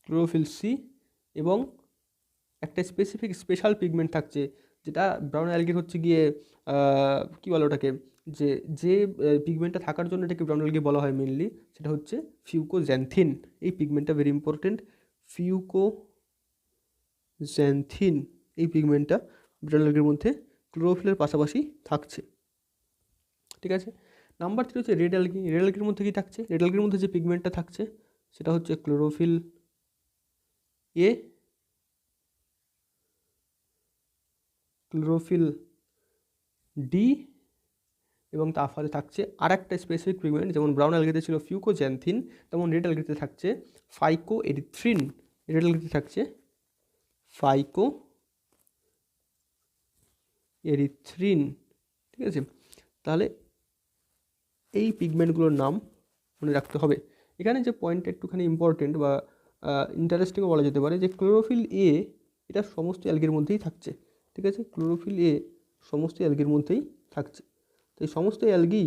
ক্লোরোফিল সি, এবং একটা স্পেশাল পিগমেন্ট থাকছে যেটা ব্রাউন অ্যালগির হচ্ছে গিয়ে কী বলে ওটাকে, যে পিগমেন্টটা থাকার জন্য এটাকে ব্রাউন অ্যালগি বলা হয় মেনলি, সেটা হচ্ছে ফিউকোজ্যান্থিন। এই পিগমেন্টটা ভেরি ইম্পর্টেন্ট, ফিউকোজ্যান্থিন। এই পিগমেন্টটা ব্রাউন অ্যালগির মধ্যে ক্লোরোফিলের পাশাপাশি থাকছে। ঠিক আছে, নাম্বার 3 হচ্ছে রেড অ্যালগি। রেড অ্যালগির মধ্যে কী থাকছে, রেড অ্যালগির মধ্যে যে পিগমেন্টটা থাকছে সেটা হচ্ছে ক্লোরোফিল এ, ক্লোরোফিল ডি, এবং তারপরে থাকছে আর একটা স্পেসিফিক পিগমেন্ট, যেমন ব্রাউন অ্যালগিতে ছিল ফিউকোজ্যান্থিন, তেমন রেড অ্যালগিতে থাকছে ফাইকোএরিথ্রিন। রেড অ্যালগিতে থাকছে ফাইকোএরিথ্রিন। ঠিক আছে, তাহলে এই পিগমেন্টগুলোর নাম মনে রাখতে হবে। এখানে যে পয়েন্টটা একটুখানি ইম্পর্টেন্ট বা ইন্টারেস্টিংও বলা যেতে পারে, যে ক্লোরোফিল এ এটা সমস্ত অ্যালগির মধ্যেই থাকছে। ঠিক আছে, ক্লোরোফিল এ সমস্ত অ্যালগির মধ্যেই থাকছে। তো এই সমস্ত অ্যালগি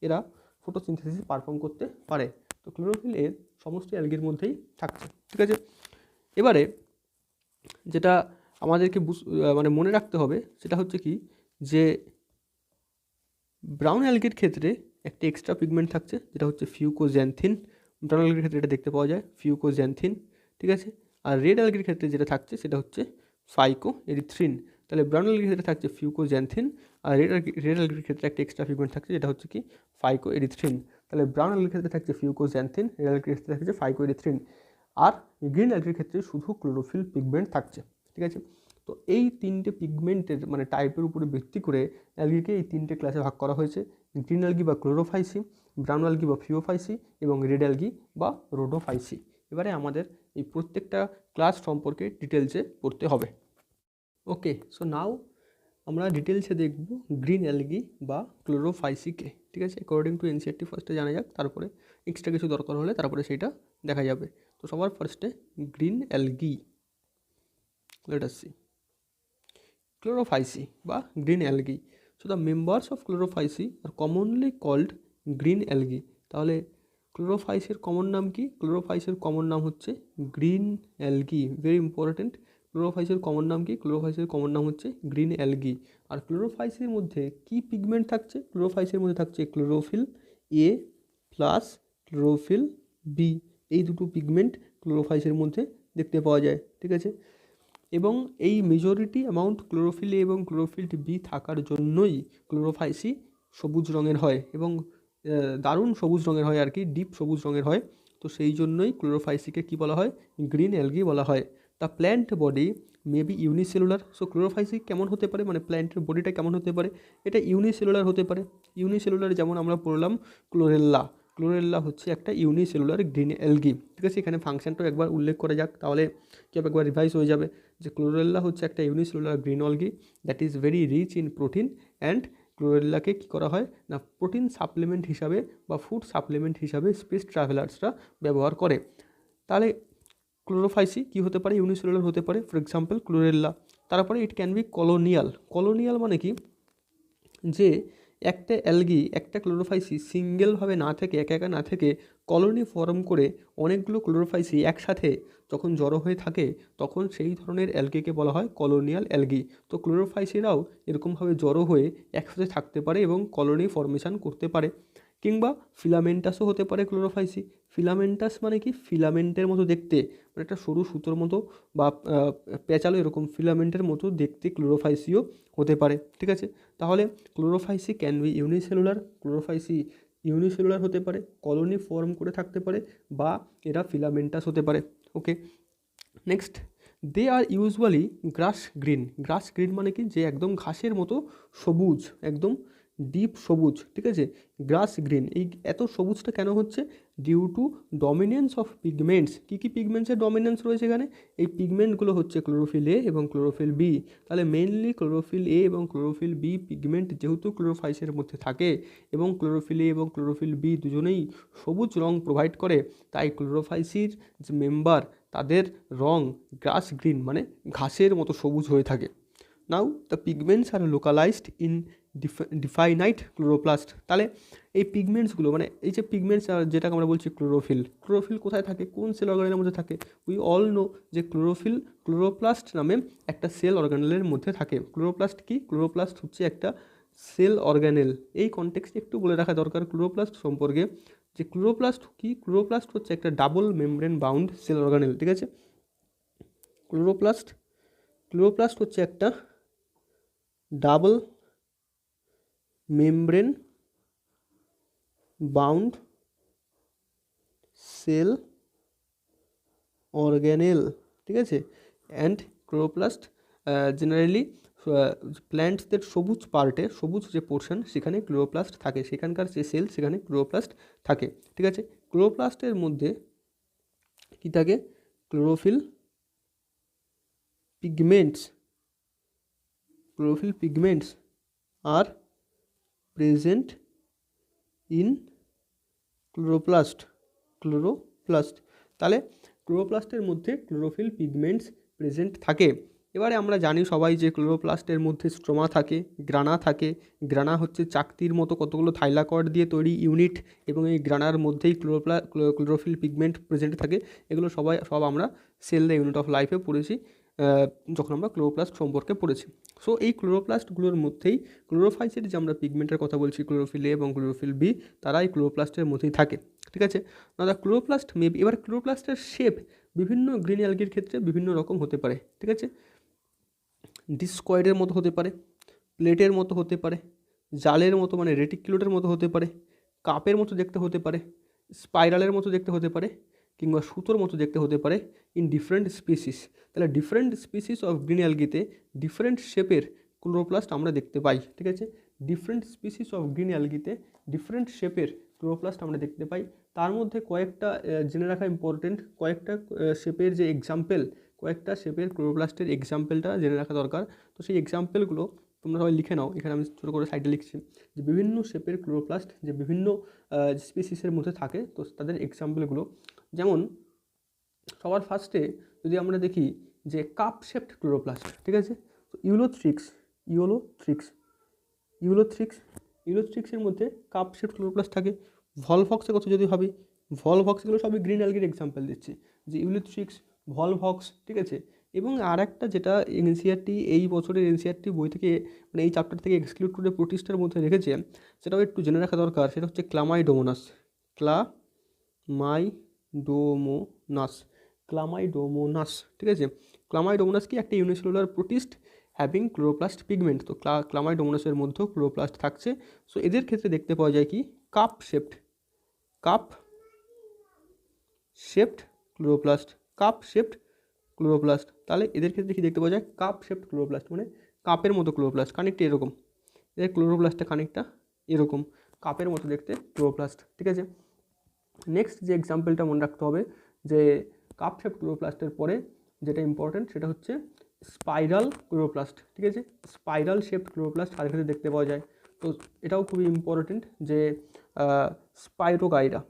এরা ফটোসিনথেসিস পারফর্ম করতে পারে। তো ক্লোরোফিল এ সমস্ত অ্যালগির মধ্যেই থাকছে। ঠিক আছে, এবারে যেটা আমাদেরকে মানে মনে রাখতে হবে সেটা হচ্ছে কি, যে ব্রাউন অ্যালগির ক্ষেত্রে একটা এক্সট্রা পিগমেন্ট থাকছে যেটা হচ্ছে ফিউকোজ্যান্থিন। ব্রাউন অ্যালগির ক্ষেত্রে এটা দেখতে পাওয়া যায়, ফিউকোজ্যান্থিন। ঠিক আছে, আর রেড অ্যালগির ক্ষেত্রে যেটা থাকছে সেটা হচ্ছে ফাইকোএরিথ্রিন। তাহলে ব্রাউন অ্যালগির ক্ষেত্রে থাকছে ফিউকোজ্যান্থিন, আর রেড অ্যালগির ক্ষেত্রে একটা এক্সট্রা পিগমেন্ট থাকছে যেটা হচ্ছে কি ফাইকোএরিথ্রিন। তাহলে ব্রাউন অ্যালগির ক্ষেত্রে থাকছে ফিউকোজ্যান্থিন, রেড অ্যালগির ক্ষেত্রে থাকছে ফাইকোএরিথ্রিন, আর গ্রিন অ্যালগির ক্ষেত্রে শুধু ক্লোরোফিল পিগমেন্ট থাকছে। ঠিক আছে, তো এই তিনটে পিগমেন্টের মানে টাইপের উপরে ভিত্তি করে অ্যালগিকে এই তিনটে ক্লাসে ভাগ করা হয়েছে: গ্রিন অ্যালগি বা ক্লোরোফাইসি, ব্রাউন অ্যালগি বা ফিওফাইসি, এবং রেড অ্যালগি বা রোডোফাইসি। এবারে আমাদের এই প্রত্যেকটা ক্লাস সম্পর্কে ডিটেলসে পড়তে হবে। ওকে, সো নাও আমরা ডিটেলসে দেখব গ্রিন অ্যালগি বা ক্লোরোফাইসিকে। ঠিক আছে, অ্যাকর্ডিং টু এনসিইআরটি ফার্স্টে জানা যাক, তারপরে এক্সট্রা কিছু দরকার হলে তারপরে সেটা দেখা যাবে। তো সবার ফার্স্টে green algae, let us see chlorophyceae বা green algae. So the members of chlorophyceae are commonly called green algae. তাহলে ক্লোরোফাইসের কমন নাম কি? ক্লোরোফাইসের কমন নাম হচ্ছে গ্রিন অ্যালগি। ভেরি ইম্পর্টেন্ট, ক্লোরোফাইসের কমন নাম কি? ক্লোরোফাইসের কমন নাম হচ্ছে গ্রিন অ্যালগি। আর ক্লোরোফাইসের মধ্যে কি পিগমেন্ট থাকছে? ক্লোরোফাইসের মধ্যে থাকছে chlorophyll a plus chlorophyll b. এই দুটো পিগমেন্ট ক্লোরোফাইসের মধ্যে দেখতে পাওয়া যায়। ঠিক আছে, এবং এই মেজরিটি অ্যামাউন্ট ক্লোরোফিল এ এবং ক্লোরোফিল বি থাকার জন্যই ক্লোরোফাইসি সবুজ রঙের হয়, এবং দারুণ সবুজ রঙের হয় আর কি, ডিপ সবুজ রঙের হয়। তো সেই জন্যই ক্লোরোফাইসিকে কী বলা হয়? গ্রিন অ্যালগি বলা হয়। The plant body may be unicellular. So ক্লোরোফাইসি কেমন হতে পারে, মানে প্ল্যান্টের বডিটা কেমন হতে পারে? এটা ইউনিসেলুলার হতে পারে। ইউনিসেলুলার যেমন আমরা পড়লাম ক্লোরেল্লা। ক্লোরেল্লা হচ্ছে একটা ইউনিসেলুলার গ্রিন অ্যালগি। ঠিক আছে, এখানে ফাংশনটাও একবার উল্লেখ করা যাক, তাহলে কি হবে, একবার রিভাইজ হয়ে যাবে যে ক্লোরেল্লা হচ্ছে একটা unicellular green algae that is very rich in protein, and ক্লোরেল্লাকে কী করা হয় না প্রোটিন সাপ্লিমেন্ট হিসাবে বা ফুড সাপ্লিমেন্ট হিসাবে স্পেস ট্রাভেলার্সরা ব্যবহার করে। তাহলে ক্লোরোফাইসি কী হতে পারে? ইউনিসেলুলার হতে পারে, ফর এক্সাম্পল ক্লোরেল্লা। তারপরে it can be colonial. Colonial মানে কি, যে একটা অ্যালগি, একটা ক্লোরোফাইসি সিঙ্গেলভাবে না থেকে, একা একা না থেকে কলোনি ফর্ম করে অনেকগুলো ক্লোরোফাইসি একসাথে যখন জড়ো হয়ে থাকে তখন সেই ধরনের অ্যালগিকে বলা হয় কলোনিয়াল অ্যালগি। তো ক্লোরোফাইসিরাও এরকমভাবে জড়ো হয়ে একসাথে থাকতে পারে এবং কলোনি ফর্মেশন করতে পারে। কিংবা ফিলামেন্টাসও হতে পারে ক্লোরোফাইসি। ফিলামেন্টাস মানে কি? ফিলামেন্টের মতো দেখতে, মানে একটা সরু সুতোর মতো বা পেঁচালো এরকম ফিলামেন্টের মতো দেখতে ক্লোরোফাইসিও হতে পারে। ঠিক আছে, তাহলে ক্লোরোফাইসি ক্যান বি ইউনিসেলুলার। ক্লোরোফাইসি ইউনিসেলুলার হতে পারে, কলোনি ফর্ম করে থাকতে পারে, বা এরা ফিলামেন্টাস হতে পারে। ওকে, নেক্সট, দে আর ইউজুয়ালি গ্রাস গ্রিন। গ্রাস গ্রিন মানে কি? যে একদম ঘাসের মতো সবুজ, একদম ডিপ সবুজ। ঠিক আছে, গ্রাস গ্রিন। এই এত সবুজটা কেন হচ্ছে? Due to dominance of pigments. কী কী পিগমেন্টসের ডমিনেন্স রয়েছে এখানে? এই পিগমেন্টগুলো হচ্ছে ক্লোরোফিল এ এবং ক্লোরোফিল বি। তাহলে মেইনলি ক্লোরোফিল এ এবং ক্লোরোফিল বি পিগমেন্ট যেহেতু ক্লোরোফাইসের মধ্যে থাকে এবং ক্লোরোফিল এ এবং ক্লোরোফিল বি দুজনেই সবুজ রং প্রোভাইড করে, তাই ক্লোরোফাইসির যে মেম্বার তাদের রং গ্রাস গ্রিন, মানে ঘাসের মতো সবুজ হয়ে থাকে। Now the pigments are localised in definite chloroplast. তাহলে এই পিগমেন্টসগুলো, মানে এই যে পিগমেন্টস যেটাকে আমরা বলছি ক্লোরোফিল, ক্লোরোফিল কোথায় থাকে? কোন সেল অর্গানেলের মধ্যে থাকে? উই অল নো যে ক্লোরোফিল ক্লোরোপ্লাস্ট নামে একটা সেল অর্গানেলের মধ্যে থাকে। ক্লোরোপ্লাস্ট কি? ক্লোরোপ্লাস্ট হচ্ছে একটা সেল অর্গানেল। এই কনটেক্সটে একটু বলে রাখা দরকার ক্লোরোপ্লাস্ট সম্পর্কে, যে ক্লোরোপ্লাস্ট কি? ক্লোরোপ্লাস্ট হচ্ছে একটা double membrane bound cell organelle. ঠিক আছে, ক্লোরোপ্লাস্ট হচ্ছে একটা double membrane bound cell organelle, ঠিক আছে। অ্যান্ড ক্লোরোপ্লাস্ট জেনারেলি প্ল্যান্টসদের সবুজ পার্টে, সবুজ যে পোর্শন সেখানে ক্লোরোপ্লাস্ট থাকে, সেখানকার যে সেল সেখানে ক্লোরোপ্লাস্ট থাকে, ঠিক আছে। ক্লোরোপ্লাস্টের মধ্যে কী থাকে? Chlorophyll pigments, chlorophyll pigments are present in chloroplast. তাহলে ক্লোরোপ্লাস্টের মধ্যে ক্লোরোফিল পিগমেন্টস প্রেজেন্ট থাকে। এবারে আমরা জানি সবাই যে ক্লোরোপ্লাস্টের মধ্যে স্ট্রোমা থাকে, গ্রানা থাকে। গ্রানা হচ্ছে চাকতির মতো কতগুলো থাইলাকয়েড দিয়ে তৈরি ইউনিট, এবং এই গ্রানার মধ্যেই ক্লোরোফিল পিগমেন্ট প্রেজেন্ট থাকে। এগুলো সব আমরা সেল দ্য ইউনিট অফ লাইফে পড়েছি যখন আমরা ক্লোরোপ্লাস্ট সম্পর্কে পড়েছি। সো এই ক্লোরোপ্লাস্টগুলোর মধ্যেই ক্লোরোফাইসের যে আমরা পিগমেন্টের কথা বলছি, ক্লোরোফিল এ এবং ক্লোরোফিল বি, তারা এই ক্লোরোপ্লাস্টের মধ্যেই থাকে, ঠিক আছে। না দ্য ক্লোরোপ্লাস্ট মেবি, এবার ক্লোরোপ্লাস্টের শেপ বিভিন্ন গ্রিন অ্যালগির ক্ষেত্রে বিভিন্ন রকম হতে পারে, ঠিক আছে। ডিস্কয়েডের মতো হতে পারে, প্লেটের মতো হতে পারে, জালের মতো মানে রেটিকুলেটের মতো হতে পারে, কাপের মতো দেখতে হতে পারে, স্পাইরালের মতো দেখতে হতে পারে, কিংবা সুতোর মতো দেখতে হতে পারে ইন ডিফারেন্ট স্পিসিস। তাহলে ডিফারেন্ট স্পিসিস অফ গ্রিন অ্যালগিতে ডিফারেন্ট শেপের ক্লোরোপ্লাস্ট আমরা দেখতে পাই, ঠিক আছে। ডিফারেন্ট স্পিসিস অফ গ্রিন অ্যালগিতে ডিফারেন্ট শেপের ক্লোরোপ্লাস্ট আমরা দেখতে পাই। তার মধ্যে কয়েকটা জেনে রাখা ইম্পর্টেন্ট, কয়েকটা শেপের যে এক্সাম্পল, কয়েকটা শেপের ক্লোরোপ্লাস্টের এক্সাম্পলটা জেনে রাখা দরকার। তো সেই এক্সাম্পলগুলো তোমরা সবাই লিখে নাও। এখানে আমি ছোটো করে সাইডে লিখছি যে বিভিন্ন শেপের ক্লোরোপ্লাস্ট যে বিভিন্ন স্পিসিসের মধ্যে থাকে, তো তাদের এক্সাম্পলগুলো। যেমন সবার ফার্স্টে যদি আমরা দেখি যে কাপ শেপড ক্লোরোপ্লাস্ট, ঠিক আছে। তো ইউলোথ্রিক্সের মধ্যে কাপ শেপড ক্লোরোপ্লাস্ট থাকে। ভলভক্সের কথা যদি ভাবি, ভলভক্সগুলো সবই গ্রিন অ্যালগির এক্সাম্পল দিচ্ছি, যে ইউলোথ্রিক্স, ভলভক্স, ঠিক আছে। এবং আর একটা যেটা এনসিআরটি এই বছরের এনসিআরটি বই থেকে, মানে এই চ্যাপ্টার থেকে এক্সক্লুড করে প্রতিষ্ঠার মধ্যে রেখেছে, সেটাও একটু জেনে রাখা দরকার। সেটা হচ্ছে ক্লামাইডোমোনাস, ক্লামাইডোমোনাস, ঠিক আছে। ক্লামাইডোমোনাস কি? একটা unicellular protist having chloroplast pigment. তো ক্লামাইডোমোনাসের মধ্যেও ক্লোরোপ্লাস্ট থাকছে। সো এদের ক্ষেত্রে দেখতে পাওয়া যায় কি? Cup shaped chloroplast. তাহলে এদের ক্ষেত্রে কি দেখতে পাওয়া যায়? কাপ শেপড ক্লোরোপ্লাস্ট, মানে কাপের মতো ক্লোরোপ্লাস্ট, খানিকটা এরকম। এদের ক্লোরোপ্লাস্টটা খানিকটা এরকম, কাপের মতো দেখতে ক্লোরোপ্লাস্ট, ঠিক আছে। নেক্সট যে এক্সাম্পলটা মনে রাখতে হবে, যে কাপ শেপড ক্লোরোপ্লাস্টের পরে যেটা ইম্পর্টেন্ট সেটা হচ্ছে স্পাইরাল ক্লোরোপ্লাস্ট, ঠিক আছে। স্পাইরাল শেপড ক্লোরোপ্লাস্ট তাদের ক্ষেত্রে দেখতে পাওয়া যায়। তো এটাও খুবই ইম্পর্টেন্ট যে স্পাইরোগাইরার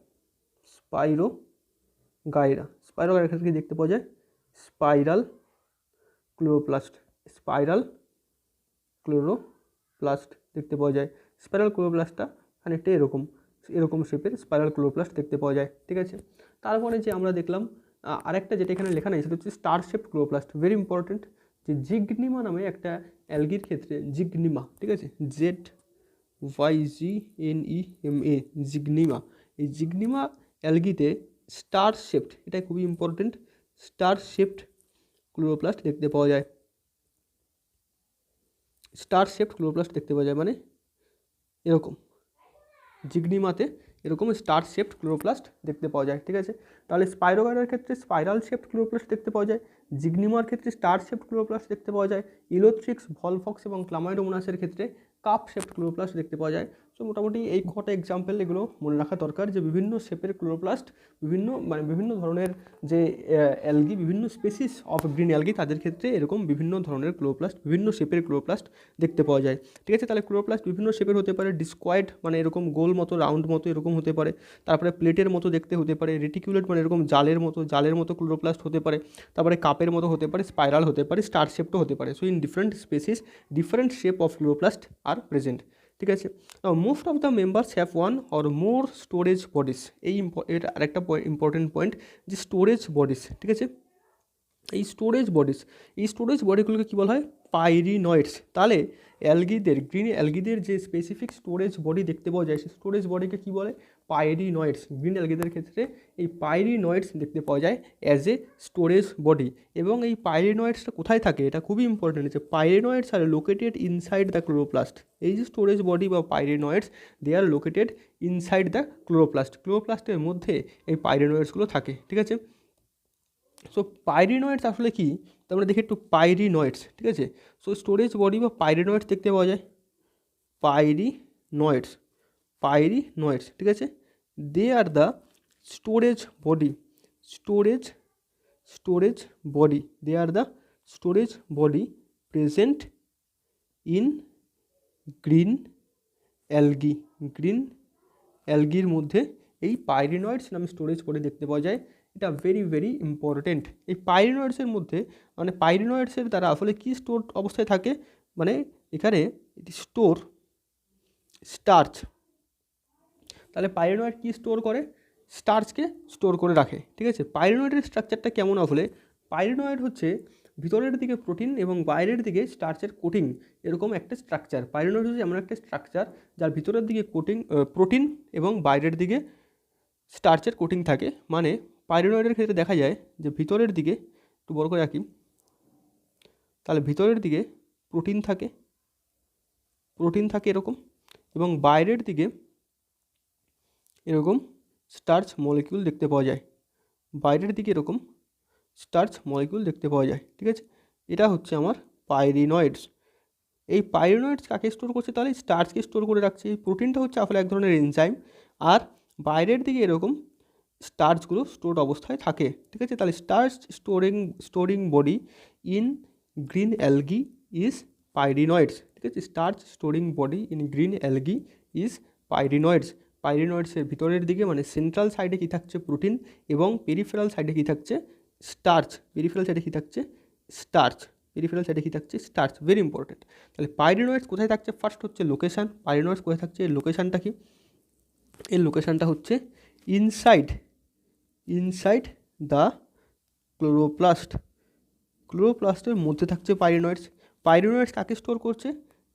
ক্ষেত্রে দেখতে পাওয়া যায় স্পাইরাল ক্লোরোপ্লাস্ট দেখতে পাওয়া যায়। স্পাইরাল ক্লোরোপ্লাস্টটা খানিকটা এরকম শেপের স্পাইরাল ক্লোরোপ্লাস্ট দেখতে পাওয়া যায়, ঠিক আছে। তারপরে যে আমরা দেখলাম আরেকটা যেটা এখানে লেখা নেই, সেটা হচ্ছে star shaped chloroplast, very important. যে জিগনিমা নামে একটা অ্যালগির ক্ষেত্রে, জিগনিমা, ঠিক আছে, ZYGNEMA, জিগনিমা। এই জিগনিমা অ্যালগিতে স্টার শেপড, এটা খুবই ইম্পর্টেন্ট, স্টার শেপড ক্লোরোপ্লাস্ট দেখতে পাওয়া যায়। মানে এরকম, জিগনিমাতে এরকম স্টার শেপড ক্লোরোপ্লাস্ট দেখতে পাওয়া যায়, ঠিক আছে। তাহলে স্পাইরোগাইরার ক্ষেত্রে স্পাইরাল শেপড ক্লোরোপ্লাস্ট দেখতে পাওয়া যায়, জিগনিমার ক্ষেত্রে স্টার শেপড ক্লোরোপ্লাস্ট দেখতে পাওয়া যায়, ইলোথ্রিক্স, ভলভক্স এবং ক্লামাইডোমোনাসের ক্ষেত্রে কাপ শেপড ক্লোরোপ্লাস্ট দেখতে পাওয়া যায়। সো মোটামুটি এই কটা এক্সাম্পল এগুলো মনে রাখা দরকার, যে বিভিন্ন শেপের ক্লোরোপ্লাস্ট, বিভিন্ন ধরনের যে অ্যালগি, বিভিন্ন স্পিসিস অফ গ্রিন অ্যালগি, তাদের ক্ষেত্রে এরকম বিভিন্ন ধরনের ক্লোরোপ্লাস্ট, বিভিন্ন শেপের ক্লোরোপ্লাস্ট দেখতে পাওয়া যায়, ঠিক আছে। তাহলে ক্লোরোপ্লাস্ট বিভিন্ন শেপের হতে পারে, ডিস্কয়েড মানে এরকম গোল মতো, রাউন্ড মতো এরকম হতে পারে, তারপরে প্লেটের মতো দেখতে হতে পারে, রেটিকুলেট মানে এরকম জালের মতো ক্লোরোপ্লাস্ট হতে পারে, তারপরে কাপের মতো হতে পারে, স্পাইরাল হতে পারে, স্টার শেপও হতে পারে। So in different species different shape of chloroplast are present, ঠিক আছে। Most of the members have one or more storage bodies. এটা আরেকটা ইম্পর্টেন্ট পয়েন্ট, যে স্টোরেজ বডিস, ঠিক আছে। এই স্টোরেজ বডিগুলোকে কী বলা হয়? পাইরিনয়েডস। তাহলে গ্রিন অ্যালগিদের যে স্পেসিফিক স্টোরেজ বডি দেখতে পাওয়া যায়, সেই স্টোরেজ বডিকে কী বলে? পাইরিনয়েডস। গ্রিন অ্যালগিদের ক্ষেত্রে এই পাইরিনয়েডস দেখতে পাওয়া যায় অ্যাজ এ স্টোরেজ বডি। এবং এই পাইরিনয়েডসটা কোথায় থাকে? এটা খুবই ইম্পর্টেন্ট, যে pyrenoids are located inside the chloroplast. এই যে স্টোরেজ বডি বা pyrenoids, they are located inside the ক্লোরোপ্লাস্টের মধ্যে এই পাইরিনয়েডসগুলো থাকে, ঠিক আছে। সো পাইরিনয়েডস আসলে কি, তো আমরা দেখি একটু পাইরিনয়েডস, ঠিক আছে। সো স্টোরেজ বডি বা পাইরিনয়েডস দেখতে পাওয়া যায়, পাইরিনয়েডস, পাইরিনয়েডস, ঠিক আছে। They are the storage body, storage storage body, they are the storage body present in green algae, green অ্যালগির মধ্যে এই পাইরিনয়েডস নামে স্টোরেজ বডি দেখতে পাওয়া যায়। এটা ভেরি ভেরি ইম্পর্টেন্ট। এই পাইরিনয়েডসের মধ্যে মানে পাইরিনয়েডসের দ্বারা আসলে কী স্টোর অবস্থায় থাকে, মানে এখানে এটি স্টোর স্টার্চ, তাহলে পাইরিনয়েড কী স্টোর করে, স্টার্চকে স্টোর করে রাখে, ঠিক আছে। পাইরিনয়েডের স্ট্রাকচারটা কেমন আসলে, পাইরিনয়েড হচ্ছে ভিতরের দিকে প্রোটিন এবং বাইরের দিকে স্টার্চের কোটিং, এরকম একটা স্ট্রাকচার। পাইরিনয়েড হচ্ছে এমন একটা স্ট্রাকচার যার ভিতরের দিকে প্রোটিন এবং বাইরের দিকে স্টার্চের কোটিং থাকে। মানে পাইরিনয়েডের ক্ষেত্রে দেখা যায় যে ভিতরের দিকে, একটু বড় করে রাখি, তাহলে ভিতরের দিকে প্রোটিন থাকে, এরকম, এবং বাইরের দিকে এরকম স্টার্চ মলিকিউল দেখতে পাওয়া যায়, বাইরের দিকে এরকম স্টার্চ মলিকিউল দেখতে পাওয়া যায়, ঠিক আছে। এটা হচ্ছে আমার পাইরিনয়েডস। এই পাইরিনয়েডস কাকে স্টোর করছে, তাহলে স্টার্চকে স্টোর করে রাখছে। এই প্রোটিনটা হচ্ছে আসলে এক ধরনের এনজাইম, আর বাইরের দিকে এরকম স্টার্চগুলো স্টোরড অবস্থায় থাকে, ঠিক আছে। তাহলে starch storing body in green algae is pyrenoids, ঠিক আছে। Starch storing body in green algae is pyrenoids. পাইরিনয়েডসের ভিতরের দিকে মানে সেন্ট্রাল সাইডে কী থাকছে, প্রোটিন, এবং পেরিফেরাল সাইডে কী থাকছে, স্টার্চ। পেরিফেরাল সাইডে কী থাকছে, স্টার্চ। পেরিফেরাল সাইডে কী থাকছে, স্টার্চ। Very important. তাহলে পাইরিনয়েডস কোথায় থাকছে, ফার্স্ট হচ্ছে লোকেশান। পাইরিনয়েডস কোথায় থাকছে, এর লোকেশানটা কি, এর লোকেশানটা হচ্ছে ইনসাইড দ্য ক্লোরোপ্লাস্ট, ক্লোরোপ্লাস্টের মধ্যে থাকছে পাইরিনয়েডস। পাইরিনয়েডস কাকে স্টোর করছে,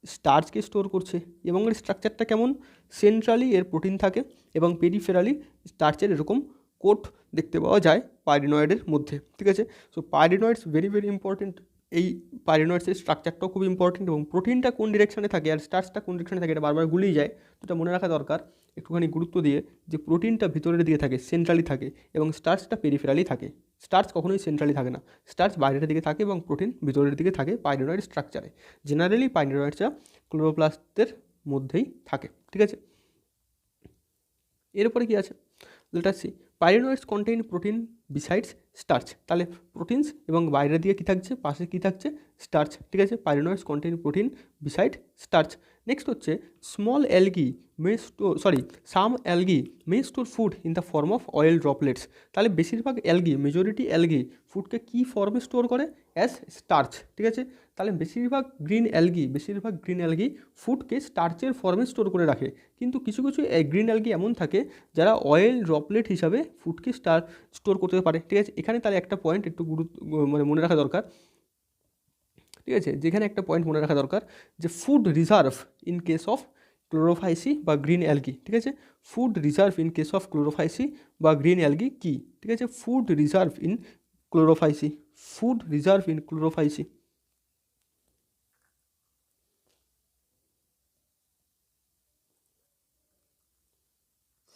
স্টার্চকে স্টোর করছে, এবং এর স্ট্রাকচারটা কেমন, সেন্ট্রালি এর প্রোটিন থাকে এবং পেরিফেরালি স্টার্চের এরকম কোট দেখতে পাওয়া যায় পাইরিনয়েডের মধ্যে, ঠিক আছে। So pyrenoids very very important. এই পাইরিনয়েডসের স্ট্রাকচারটাও খুব ইম্পর্টেন্ট, এবং প্রোটিনটা কোন ডিরেকশনে থাকে আর স্টার্চটা কোন ডিরেকশনে থাকে এটা বারবার গুলিয়ে যায়, তো এটা মনে রাখা দরকার একটুখানি গুরুত্ব দিয়ে, যে প্রোটিনটা ভিতরের দিকে থাকে, সেন্ট্রালি থাকে, এবং স্টার্চটা পেরিফেরালি থাকে। স্টার্চ কখনোই সেন্ট্রালি থাকে না, স্টার্চ বাইরের দিকে থাকে এবং প্রোটিন ভিতরের দিকে থাকে পাইরিনয়েড স্ট্রাকচারে। জেনারেলি পাইরিনয়েডসটা ক্লোরোপ্লাস্টের মধ্যেই থাকে, ঠিক আছে। এরপরে কি আছে, letter C, pyrenoids contain protein besides starch. তাহলে প্রোটিনস এবং বাইরের দিকে কী থাকছে, পাশে কী থাকছে, স্টার্চ, ঠিক আছে। Pyrenoids contain protein beside starch. Next হচ্ছে small algae some algae may store food in the form of oil droplets. তাহলে বেশিরভাগ অ্যালগি, মেজরিটি অ্যালগি ফুডকে কী ফর্মে স্টোর করে, অ্যাজ স্টার্চ, ঠিক আছে। তাহলে বেশিরভাগ গ্রিন অ্যালগি ফুডকে স্টার্চের ফর্মে স্টোর করে রাখে, কিন্তু কিছু কিছু গ্রিন অ্যালগি এমন থাকে যারা অয়েল ড্রপলেট হিসাবে ফুডকে স্টোর করতে পারে, ঠিক আছে। এখানে তাহলে একটা পয়েন্ট একটু মানে মনে রাখা দরকার, ঠিক আছে, যেখানে একটা পয়েন্ট মনে রাখা দরকার, যে food reserve in case of ক্লোরোফাইসি বা গ্রিন অ্যালগি, ঠিক আছে। Food reserve in case of ক্লোরোফাইসি বা গ্রিন অ্যালগি কি, ঠিক আছে। Food reserve in ক্লোরোফাইসি, food reserve in ক্লোরোফাইসি,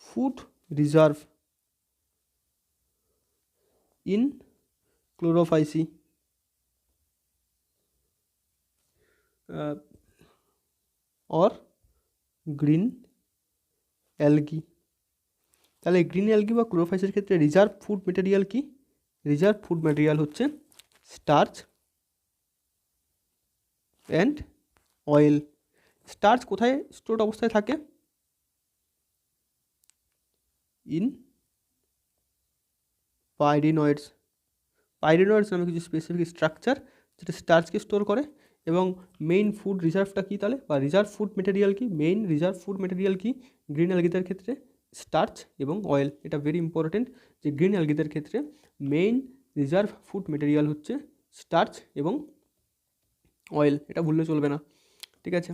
food reserve in ক্লোরোফাইসি or green algae. তাহলে গ্রিন অ্যালগি বা ক্লোরোফাইসের ক্ষেত্রে রিজার্ভ ফুড ম্যাটেরিয়াল কি, রিজার্ভ ফুড ম্যাটেরিয়াল হচ্ছে স্টার্চ অ্যান্ড অয়েল। স্টার্চ কোথায় স্টোরড অবস্থায় থাকে, ইন পাইরিনয়েডস। পাইরিনয়েডস নামে কিছু স্পেসিফিক স্ট্রাকচার যেটা স্টার্চকে স্টোর করে, এবং মেইন ফুড রিজার্ভটা কী তাহলে, বা রিজার্ভ ফুড ম্যাটেরিয়াল কি, মেইন রিজার্ভ ফুড ম্যাটেরিয়াল কি গ্রিন অ্যালগিদের ক্ষেত্রে, স্টার্চ এবং অয়েল। এটা ভেরি ইম্পর্টেন্ট যে গ্রিন অ্যালগিদের ক্ষেত্রে মেইন রিজার্ভ ফুড ম্যাটেরিয়াল হচ্ছে স্টার্চ এবং অয়েল, এটা ভুললে চলবে না, ঠিক আছে।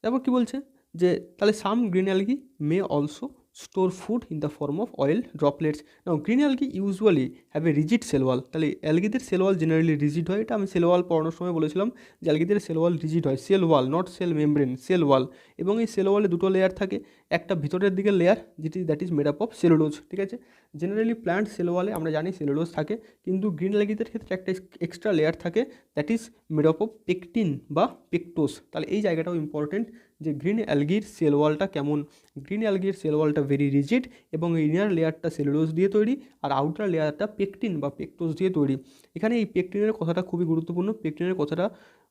তারপর কী বলছে, যে তাহলে some green algae may also store food in the form of oil droplets. Now green algae usually have a rigid cell wall. তাহলে অ্যালগিদের সেল ওয়াল জেনারেলি রিজিড হয়, এটা আমি সেল ওয়াল পড়ানোর সময় বলেছিলাম যে অ্যালগিদের সেল ওয়াল রিজিড হয়, cell wall not cell membrane, cell wall. এবং এই সেল ওয়ালে দুটো লেয়ার থাকে, একটা ভিতরের দিকের লেয়ার যেটি that is made up of cellulose, ঠিক আছে। জেনারেলি প্ল্যান্ট সেল ওয়ালে আমরা জানি সেলুলোজ থাকে, কিন্তু গ্রিন অ্যালগিদের ক্ষেত্রে একটা এক্সট্রা লেয়ার থাকে that is made up of pectin বা পেকটোস। তাহলে এই জায়গাটাও ইম্পর্টেন্ট যে গ্রিন অ্যালগির সেল ওয়ালটা কেমন। গ্রিন অ্যালগির সেল ওয়ালটা ভেরি রিজিড এবং ইনার লেয়ারটা সেলুলোজ দিয়ে তৈরি আর আউটার লেয়ারটা পেকটিন বা পেকটোস দিয়ে তৈরি। এখানে এই পেকটিনের কথাটা খুবই গুরুত্বপূর্ণ, পেকটিনের কথাটা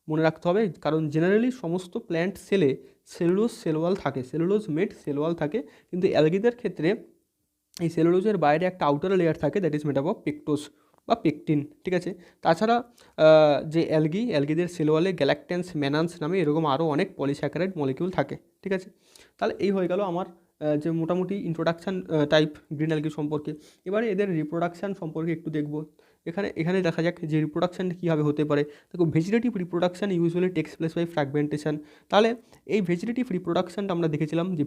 মনে রাখতে হবে, কারণ জেনারেলি সমস্ত প্ল্যান্ট সেলে সেলুলোজ সেল ওয়াল থাকে, সেলুলোজ মেড সেল ওয়াল থাকে, কিন্তু অ্যালগিদের ক্ষেত্রে এই সেলুলোজের বাইরে একটা আউটার লেয়ার থাকে that is made up of pectose বা পেকটিন, ঠিক আছে। তাছাড়া যে অ্যালগিদের সেল ওয়ালে গ্যালাক্টেন্স, ম্যানান্স নামে এরকম আরও অনেক পলিস্যাকারাইড মলিকিউল থাকে, ঠিক আছে। তাহলে এই হয়ে গেল আমার যে মোটামুটি ইন্ট্রোডাকশান টাইপ গ্রিন অ্যালগি সম্পর্কে। এবারে এদের রিপ্রোডাকশান সম্পর্কে একটু দেখব। এখানে দেখা যাক যে রিপ্রোডাকশান কীভাবে হতে পারে। দেখো vegetative reproduction usually takes place by fragmentation. তাহলে এই ভেজিটেটিভ রিপ্রোডাকশানটা আমরা দেখেছিলাম যে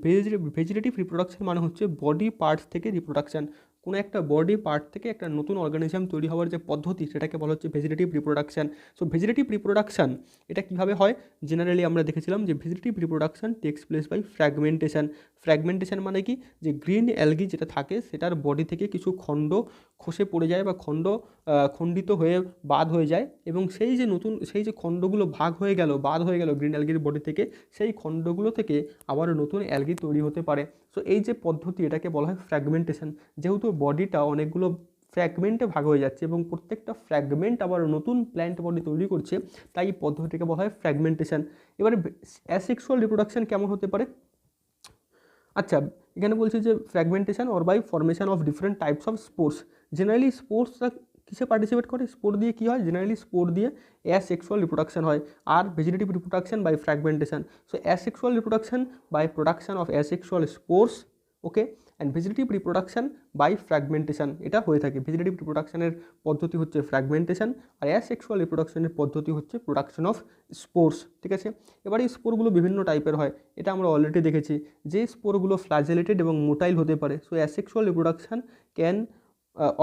ভেজিটেটিভ রিপ্রোডাকশান মানে হচ্ছে বডি পার্টস থেকে রিপ্রোডাকশান, কোনো একটা বডি পার্ট থেকে একটা নতুন অর্গানিজম তৈরি হওয়ার যে পদ্ধতি সেটাকে বলা হচ্ছে vegetative reproduction. So vegetative reproduction এটা কীভাবে হয়, জেনারেলি আমরা দেখেছিলাম যে vegetative reproduction takes place by fragmentation. Fragmentation মানে কি, যে গ্রিন অ্যালগি যেটা থাকে সেটার বডি থেকে কিছু খণ্ড খসে পড়ে যায় বা খণ্ডিত হয়ে বাদ হয়ে যায়, এবং সেই যে খণ্ডগুলো বাদ হয়ে গেল গ্রিন অ্যালগির বডি থেকে, সেই খণ্ডগুলো থেকে আবার নতুন অ্যালগি তৈরি হতে পারে। সো এই যে পদ্ধতি এটাকে বলা হয় ফ্র্যাগমেন্টেশন। যেহেতু বডিটা অনেকগুলো ফ্র্যাগমেন্টে ভাগ হয়ে যাচ্ছে এবং প্রত্যেকটা ফ্র্যাগমেন্ট আবার নতুন প্ল্যান্ট বডি তৈরি করছে, তাই এই পদ্ধতিকে বলা হয় ফ্র্যাগমেন্টেশন। এবারে অ্যাসেক্সুয়াল রিপ্রোডাকশন কেমন হতে পারে। আচ্ছা, এখানে বলছে যে fragmentation or by formation of different types of spores. Generally স্পোর্টসরা কিসে পার্টিসিপেট করে, স্পোর দিয়ে কী হয়, জেনারেলি স্পোর দিয়ে অ্যাসেক্সুয়াল রিপ্রোডাকশন হয়, আর vegetative reproduction by fragmentation. So asexual reproduction by production of asexual spores, okay, and vegetative reproduction by fragmentation এটা হয়ে থাকে। ভেজিটেটিভ রিপ্রোডাকশনের পদ্ধতি হচ্ছে ফ্র্যাগমেন্টেশন, আর অ্যাসেক্সুয়াল রিপ্রোডাকশনের পদ্ধতি হচ্ছে প্রোডাকশন অফ স্পোর্স, ঠিক আছে। এবার এই স্পোরগুলো বিভিন্ন টাইপের হয়, এটা আমরা অলরেডি দেখেছি যে স্পোরগুলো ফ্ল্যাজেলেটেড এবং মোটাইল হতে পারে। So asexual reproduction can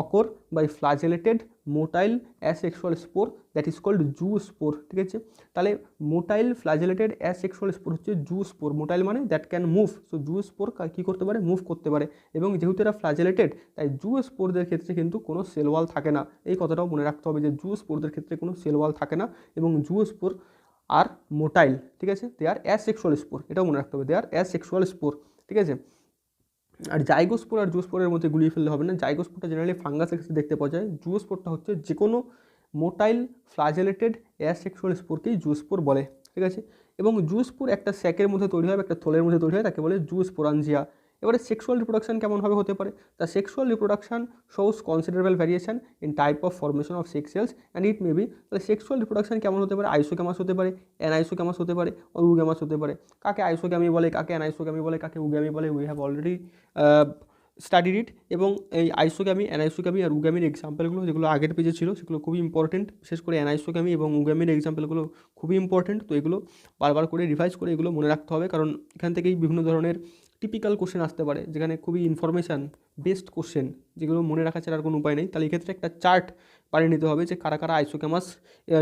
occur by flagellated motile asexual spore that is called zoospore, ঠিক আছে। তাহলে মোটাইল ফ্ল্যাজেলেটেড অ্যাসেক্সুয়াল স্পোর হচ্ছে জু স্পোর। মোটাইল মানে that can move, so zoospore কী করতে পারে, মুভ করতে পারে, এবং যেহেতু এরা ফ্ল্যাজেলেটেড তাই জু স্পোরদের ক্ষেত্রে কিন্তু কোনো সেল ওয়াল থাকে না। এই কথাটাও মনে রাখতে হবে যে জু স্পোরদের ক্ষেত্রে কোনো সেল ওয়াল থাকে না, এবং জু স্পোর আর মোটাইল, ঠিক আছে, দে আর অ্যাসেক্সুয়াল স্পোর, এটাও মনে রাখতে হবে, দে আর অ্যাসেক্সুয়াল স্পোর, ঠিক আছে। আর জাইগোস্পোর আর জুস্পোরের মধ্যে গুলিয়ে ফেললে হবে না। জাইগোস্পোরটা জেনারেলি ফাঙ্গাসের ক্ষেত্রে দেখতে পাওয়া যায়, জুস্পোরটা হচ্ছে যে কোনো মোটাইল ফ্ল্যাজেলেটেড অ্যাসেক্সুয়াল স্পোরকেই জুস্পোর বলে, ঠিক আছে। এবং জুস্পোর একটা স্যাকের মধ্যে তৈরি হয়, একটা থলের মধ্যে তৈরি হয়, তাকে বলে জুস্পোরাঞ্জিয়া। এবারে সেক্সুয়াল রিপ্রোডাকশন কেমনভাবে হতে পারে, the sexual reproduction shows considerable variation in type of formation of sex cells and it may be. তাহলে সেক্সুয়াল রিপ্রোডাকশন কেমন হতে পারে, আইসোগ্যামাস হতে পারে, অ্যানাইসোগ্যামাস হতে পারে, উগ্যামাস হতে পারে। কাকে আইসোগ্যামি বলে, কাকে অ্যানাইসোগ্যামি বলে, কাকে উগ্যামি বলে, উই হ্যাভ অলরেডি স্টাডিড ইট। এবং এই আইসোগ্যামি, অ্যানাইসোগ্যামি আর উগ্যামির এক্সাম্পলগুলো যেগুলো আগের পেজে ছিল সেগুলো খুবই ইম্পর্টেন্ট, বিশেষ করে অ্যানাইসোগ্যামি এবং উগ্যামির এক্সাম্পলগুলো খুবই ইম্পর্টেন্ট। তো এগুলো বারবার করে রিভাইজ করে এগুলো মনে রাখতে হবে, কারণ এখান থেকেই বিভিন্ন ধরনের টিপিক্যাল কোশ্চেন আসতে পারে, যেখানে খুবই ইনফরমেশান বেসড কোশ্চেন, যেগুলো মনে রাখা ছাড়া আর কোনো উপায় নেই। তাহলে এক্ষেত্রে একটা চার্ট বানিয়ে নিতে হবে যে কারা কারা আইসোগ্যামাস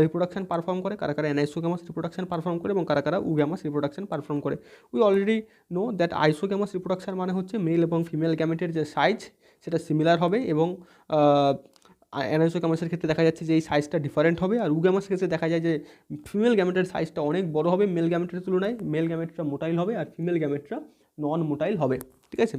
রিপ্রোডাকশন পারফর্ম করে, কারা কারা অ্যানাইসোগ্যামাস রিপ্রোডাকশন পারফর্ম করে, এবং কারা কারা উগ্যামাস রিপ্রোডাকশন পারফর্ম করে। We already know that isogamous reproduction মানে হচ্ছে মেল এবং ফিমেল গ্যামেটের যে সাইজ সেটা সিমিলার হবে, এবং অ্যানাইসোগ্যামাসের ক্ষেত্রে দেখা যাচ্ছে যে এই সাইজটা ডিফারেন্ট হবে, আর উগ্যামাসের ক্ষেত্রে দেখা যায় যে ফিমেল গ্যামেটের সাইজটা অনেক বড় হবে মেল গ্যামেটের তুলনায়, মেল গ্যামেটটা মোটাইল হবে আর ফিমেল গ্যামেটটা নন মোটাইল হবে, ঠিক আছে।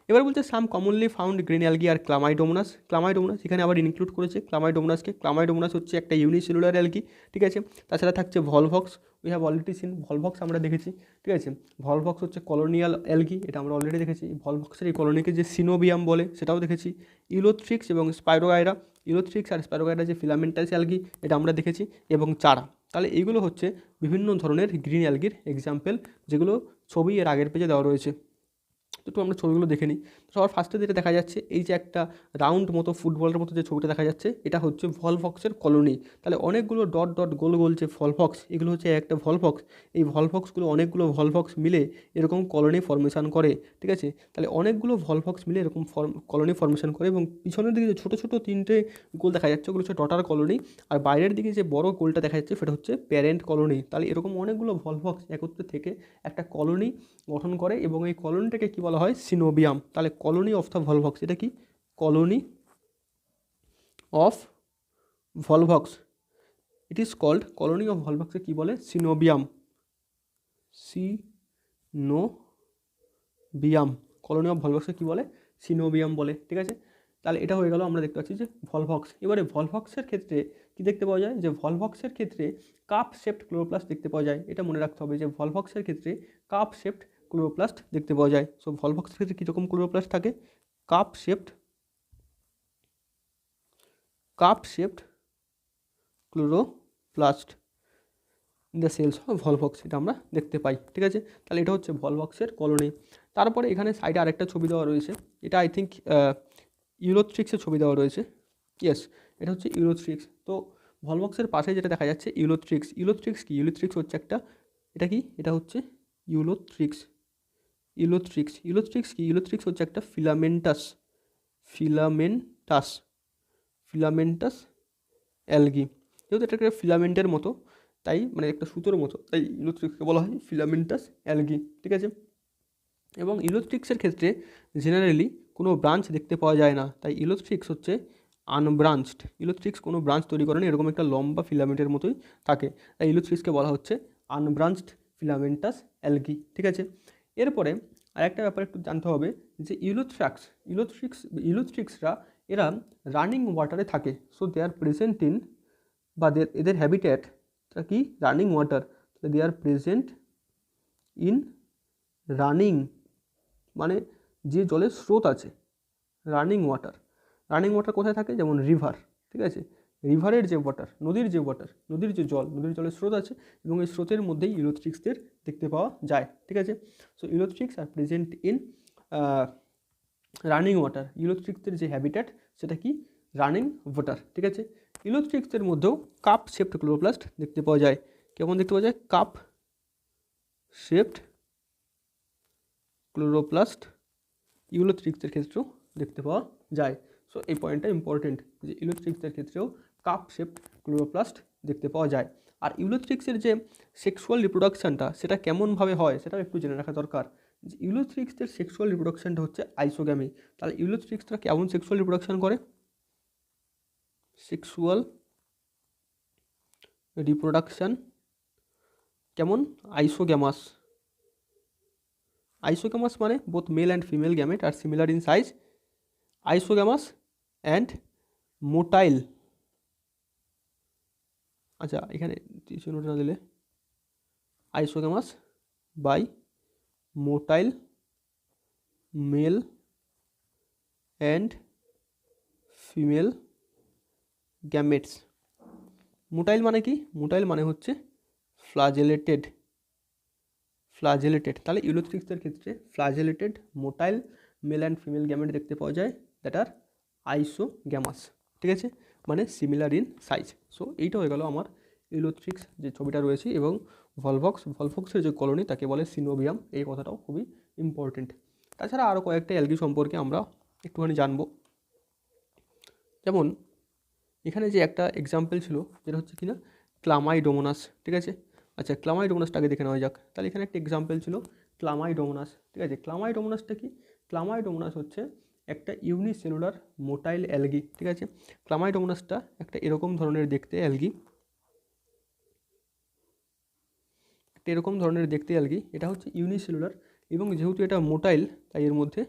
এবার বলছে সাম কমনলি ফাউন্ড গ্রিন অ্যালগি আর ক্লামাইডোমোনাস। ক্লামাইডোমোনাস এখানে আবার ইনক্লুড করেছে ক্লামাইডোমোনাসকে। ক্লামাইডোমোনাস হচ্ছে একটা ইউনিসেলুলার অ্যালগি, ঠিক আছে। তাছাড়া থাকছে Volvox, we have already seen Volvox আমরা দেখেছি, ঠিক আছে। ভলভক্স হচ্ছে কলোনিয়াল অ্যালগি, এটা আমরা অলরেডি দেখেছি। ভলভক্সের এই কলোনিকে যে সিনোবিয়াম বলে সেটাও দেখেছি। ইলোথ্রিক্স এবং স্পাইরোগাইরা, ইলোথ্রিক্স আর স্পাইরোগাইরা যে ফিলামেন্টাস অ্যালগি এটা আমরা দেখেছি, এবং চারা। তাহলে এইগুলো হচ্ছে বিভিন্ন ধরনের গ্রিন অ্যালগির এক্সাম্পল, যেগুলো ছবি এর আগের পেজে দেওয়া রয়েছে। তো একটু আমরা ছবিগুলো দেখে নিই। সবার ফার্স্টে যেটা দেখা যাচ্ছে, এই যে একটা রাউন্ড মতো ফুটবলের মতো যে ছবিটা দেখা যাচ্ছে, এটা হচ্ছে ভলভক্সের কলোনি। তাহলে অনেকগুলো ডট ডট গোল গোল যে ভলভক্স, এগুলো হচ্ছে একটা ভলভক্স। এই ভলভক্সগুলো অনেকগুলো ভলভক্স মিলে এরকম কলোনি ফর্মেশন করে, ঠিক আছে। তাহলে অনেকগুলো ভলভক্স মিলে এরকম কলোনি ফর্মেশন করে, এবং পিছনের দিকে যে ছোটো ছোটো 3টে গোল দেখা যাচ্ছে, ওগুলো হচ্ছে ডটার কলোনি। আর বাইরের দিকে যে বড় গোলটা দেখা যাচ্ছে, সেটা হচ্ছে প্যারেন্ট কলোনি। তাহলে এরকম অনেকগুলো ভলভক্স একত্রে থেকে একটা কলোনি গঠন করে, এবং এই কলোনিটাকে কী বলা হয়, সিনোবিয়াম। তাহলে কলোনি অফ দ্য ভলভক্স, এটা কি, colony of Volvox, it is called, colony of ভলভক্সকে কী বলে, সিনোবিয়াম, সিনোবিয়াম, কলোনি অফ ভলভক্সকে কী বলে, সিনোবিয়াম বলে, ঠিক আছে। তাহলে এটা হয়ে গেল, আমরা দেখতে পাচ্ছি যে ভলভক্স। এবারে ভলভক্সের ক্ষেত্রে কী দেখতে পাওয়া যায়, যে ভলভক্সের ক্ষেত্রে কাপ শেপড ক্লোরোপ্লাস্ট দেখতে পাওয়া যায়। এটা মনে রাখতে হবে যে ভলভক্সের ক্ষেত্রে কাপ শেপড ক্লোরোপ্লাস্ট দেখতে পাওয়া যায়। সো ভলভক্সের ক্ষেত্রে কীরকম ক্লোরোপ্লাস্ট থাকে, cup shaped chloroplast in the cells of Volvox, এটা আমরা দেখতে পাই, ঠিক আছে। তাহলে এটা হচ্ছে ভলভক্সের কলোনি। তারপরে এখানে সাইডে আরেকটা ছবি দেওয়া রয়েছে, এটা আই থিঙ্ক ইউলোথ্রিক্সের ছবি দেওয়া রয়েছে, ইয়েস, এটা হচ্ছে ইউলোথ্রিক্স। তো ভলভক্সের পাশে যেটা দেখা যাচ্ছে ইউলোথ্রিক্স। ইউলোথ্রিক্স কি, ইউলোথ্রিক্স হচ্ছে একটা, এটা কি, এটা হচ্ছে ইউলোথ্রিক্স। ইউলোথ্রিক্স কি, ইউলোথ্রিক্স হচ্ছে একটা ফিলামেন্টাস অ্যালগি। যেহেতু এটা একটা ফিলামেন্টের মতো, তাই মানে একটা সুতোর মতো, তাই ইউলোথ্রিক্সকে বলা হয় ফিলামেন্টাস অ্যালগি, ঠিক আছে। এবং ইউলোথ্রিক্সের ক্ষেত্রে জেনারেলি কোনো ব্রাঞ্চ দেখতে পাওয়া যায় না, তাই ইউলোথ্রিক্স হচ্ছে আনব্রাঞ্চড। ইউলোথ্রিক্স কোনো ব্রাঞ্চ তৈরি করেনি, এরকম একটা লম্বা ফিলামেন্টের মতোই থাকে, তাই ইউলোথ্রিক্সকে বলা হচ্ছে আনব্রাঞ্চড ফিলামেন্টাস অ্যালগি, ঠিক আছে। এরপরে আরেকটা ব্যাপার একটু জানতে হবে, যে ইউলোথ্রিক্সরা এরা রানিং ওয়াটারে থাকে। So they are present in, বা এদের হ্যাবিটেট কি, running water. They are present in running, মানে যে জলের স্রোত আছে, রানিং ওয়াটার কোথায় থাকে, যেমন রিভার, ঠিক আছে। রিভারের যে ওয়াটার, নদীর যে জল, নদীর জলের স্রোত আছে, এবং এই স্রোতের মধ্যেই ইউলোথ্রিক্সদের দেখতে পাওয়া যায়, ঠিক আছে। So Ulothrix are present in running water. ইউলোথ্রিক্সদের যে হ্যাবিটেট, সেটা কি, রানিং ওয়াটার, ঠিক আছে। ইউলোথ্রিক্সদের মধ্যেও কাপ শেপড ক্লোরোপ্লাস্ট দেখতে পাওয়া যায়। কেমন দেখতে পাওয়া যায়, কাপ শেপড ক্লোরোপ্লাস্ট ইউলোথ্রিক্সের ক্ষেত্রেও দেখতে পাওয়া যায়। সো এই পয়েন্টটা ইম্পর্টেন্ট, যে ইউলোথ্রিক্সের ক্ষেত্রেও কাপ শেপড ক্লোরোপ্লাস্ট দেখতে পাওয়া যায়। আর ইউলোথ্রিক্সের যে সেক্সুয়াল রিপ্রোডাকশানটা, সেটা কেমনভাবে হয় সেটাও একটু জেনে রাখা দরকার। যে ইউলোথ্রিক্সের সেক্সুয়াল রিপ্রোডাকশানটা হচ্ছে আইসোগ্যামি। তাহলে ইউলোথ্রিক্সরা কেমন সেক্সুয়াল রিপ্রোডাকশান করে, সেক্সুয়াল রিপ্রোডাকশান কেমন, আইসোগ্যামাস মানে both male and female gamete are similar in size, isogamous and motile। আচ্ছা, এখানে চিহ্নটা না দিলে, isogamous by motile male and female gametes. Motile মানে কি, মোটাইল মানে হচ্ছে ফ্লাজেলেটেড। তাহলে ইউলোথ্রিক্সের ক্ষেত্রে flagellated motile male and female gamete দেখতে পাওয়া যায়, দ্যাট আর আইসোগ্যামাস, ঠিক আছে, মানে সিমিলার ইন সাইজ। সো এইটা হয়ে গেল আমার ইউলোথ্রিক্স যে ছবিটা রয়েছে, এবং ভলভক্সের যে কলোনি তাকে বলে সিনোবিয়াম, এই কথাটাও খুবই ইম্পর্টেন্ট। তাছাড়া আরও কয়েকটা অ্যালগি সম্পর্কে আমরা একটুখানি জানবো। যেমন এখানে যে একটা এক্সাম্পল ছিল, যেটা হচ্ছে কিনা ক্লামাইডোমোনাস, ঠিক আছে। আচ্ছা, ক্লামাইডোমোনাসটাকে দেখে নেওয়া যাক। তাহলে এখানে একটা এক্সাম্পল ছিল ক্লামাইডোমোনাস, ঠিক আছে। ক্লামাইডোমোনাসটা কি, ক্লামাইডোমোনাস হচ্ছে একটা ইউনিসেলুলার মোটাইল অ্যালগি, ঠিক আছে। ক্লামাইডোমোনাসটা একটা এরকম ধরনের দেখতে অ্যালগি, এটা হচ্ছে ইউনিসেলুলার, এবং যেহেতু এটা মোটাইল, তাই এর মধ্যে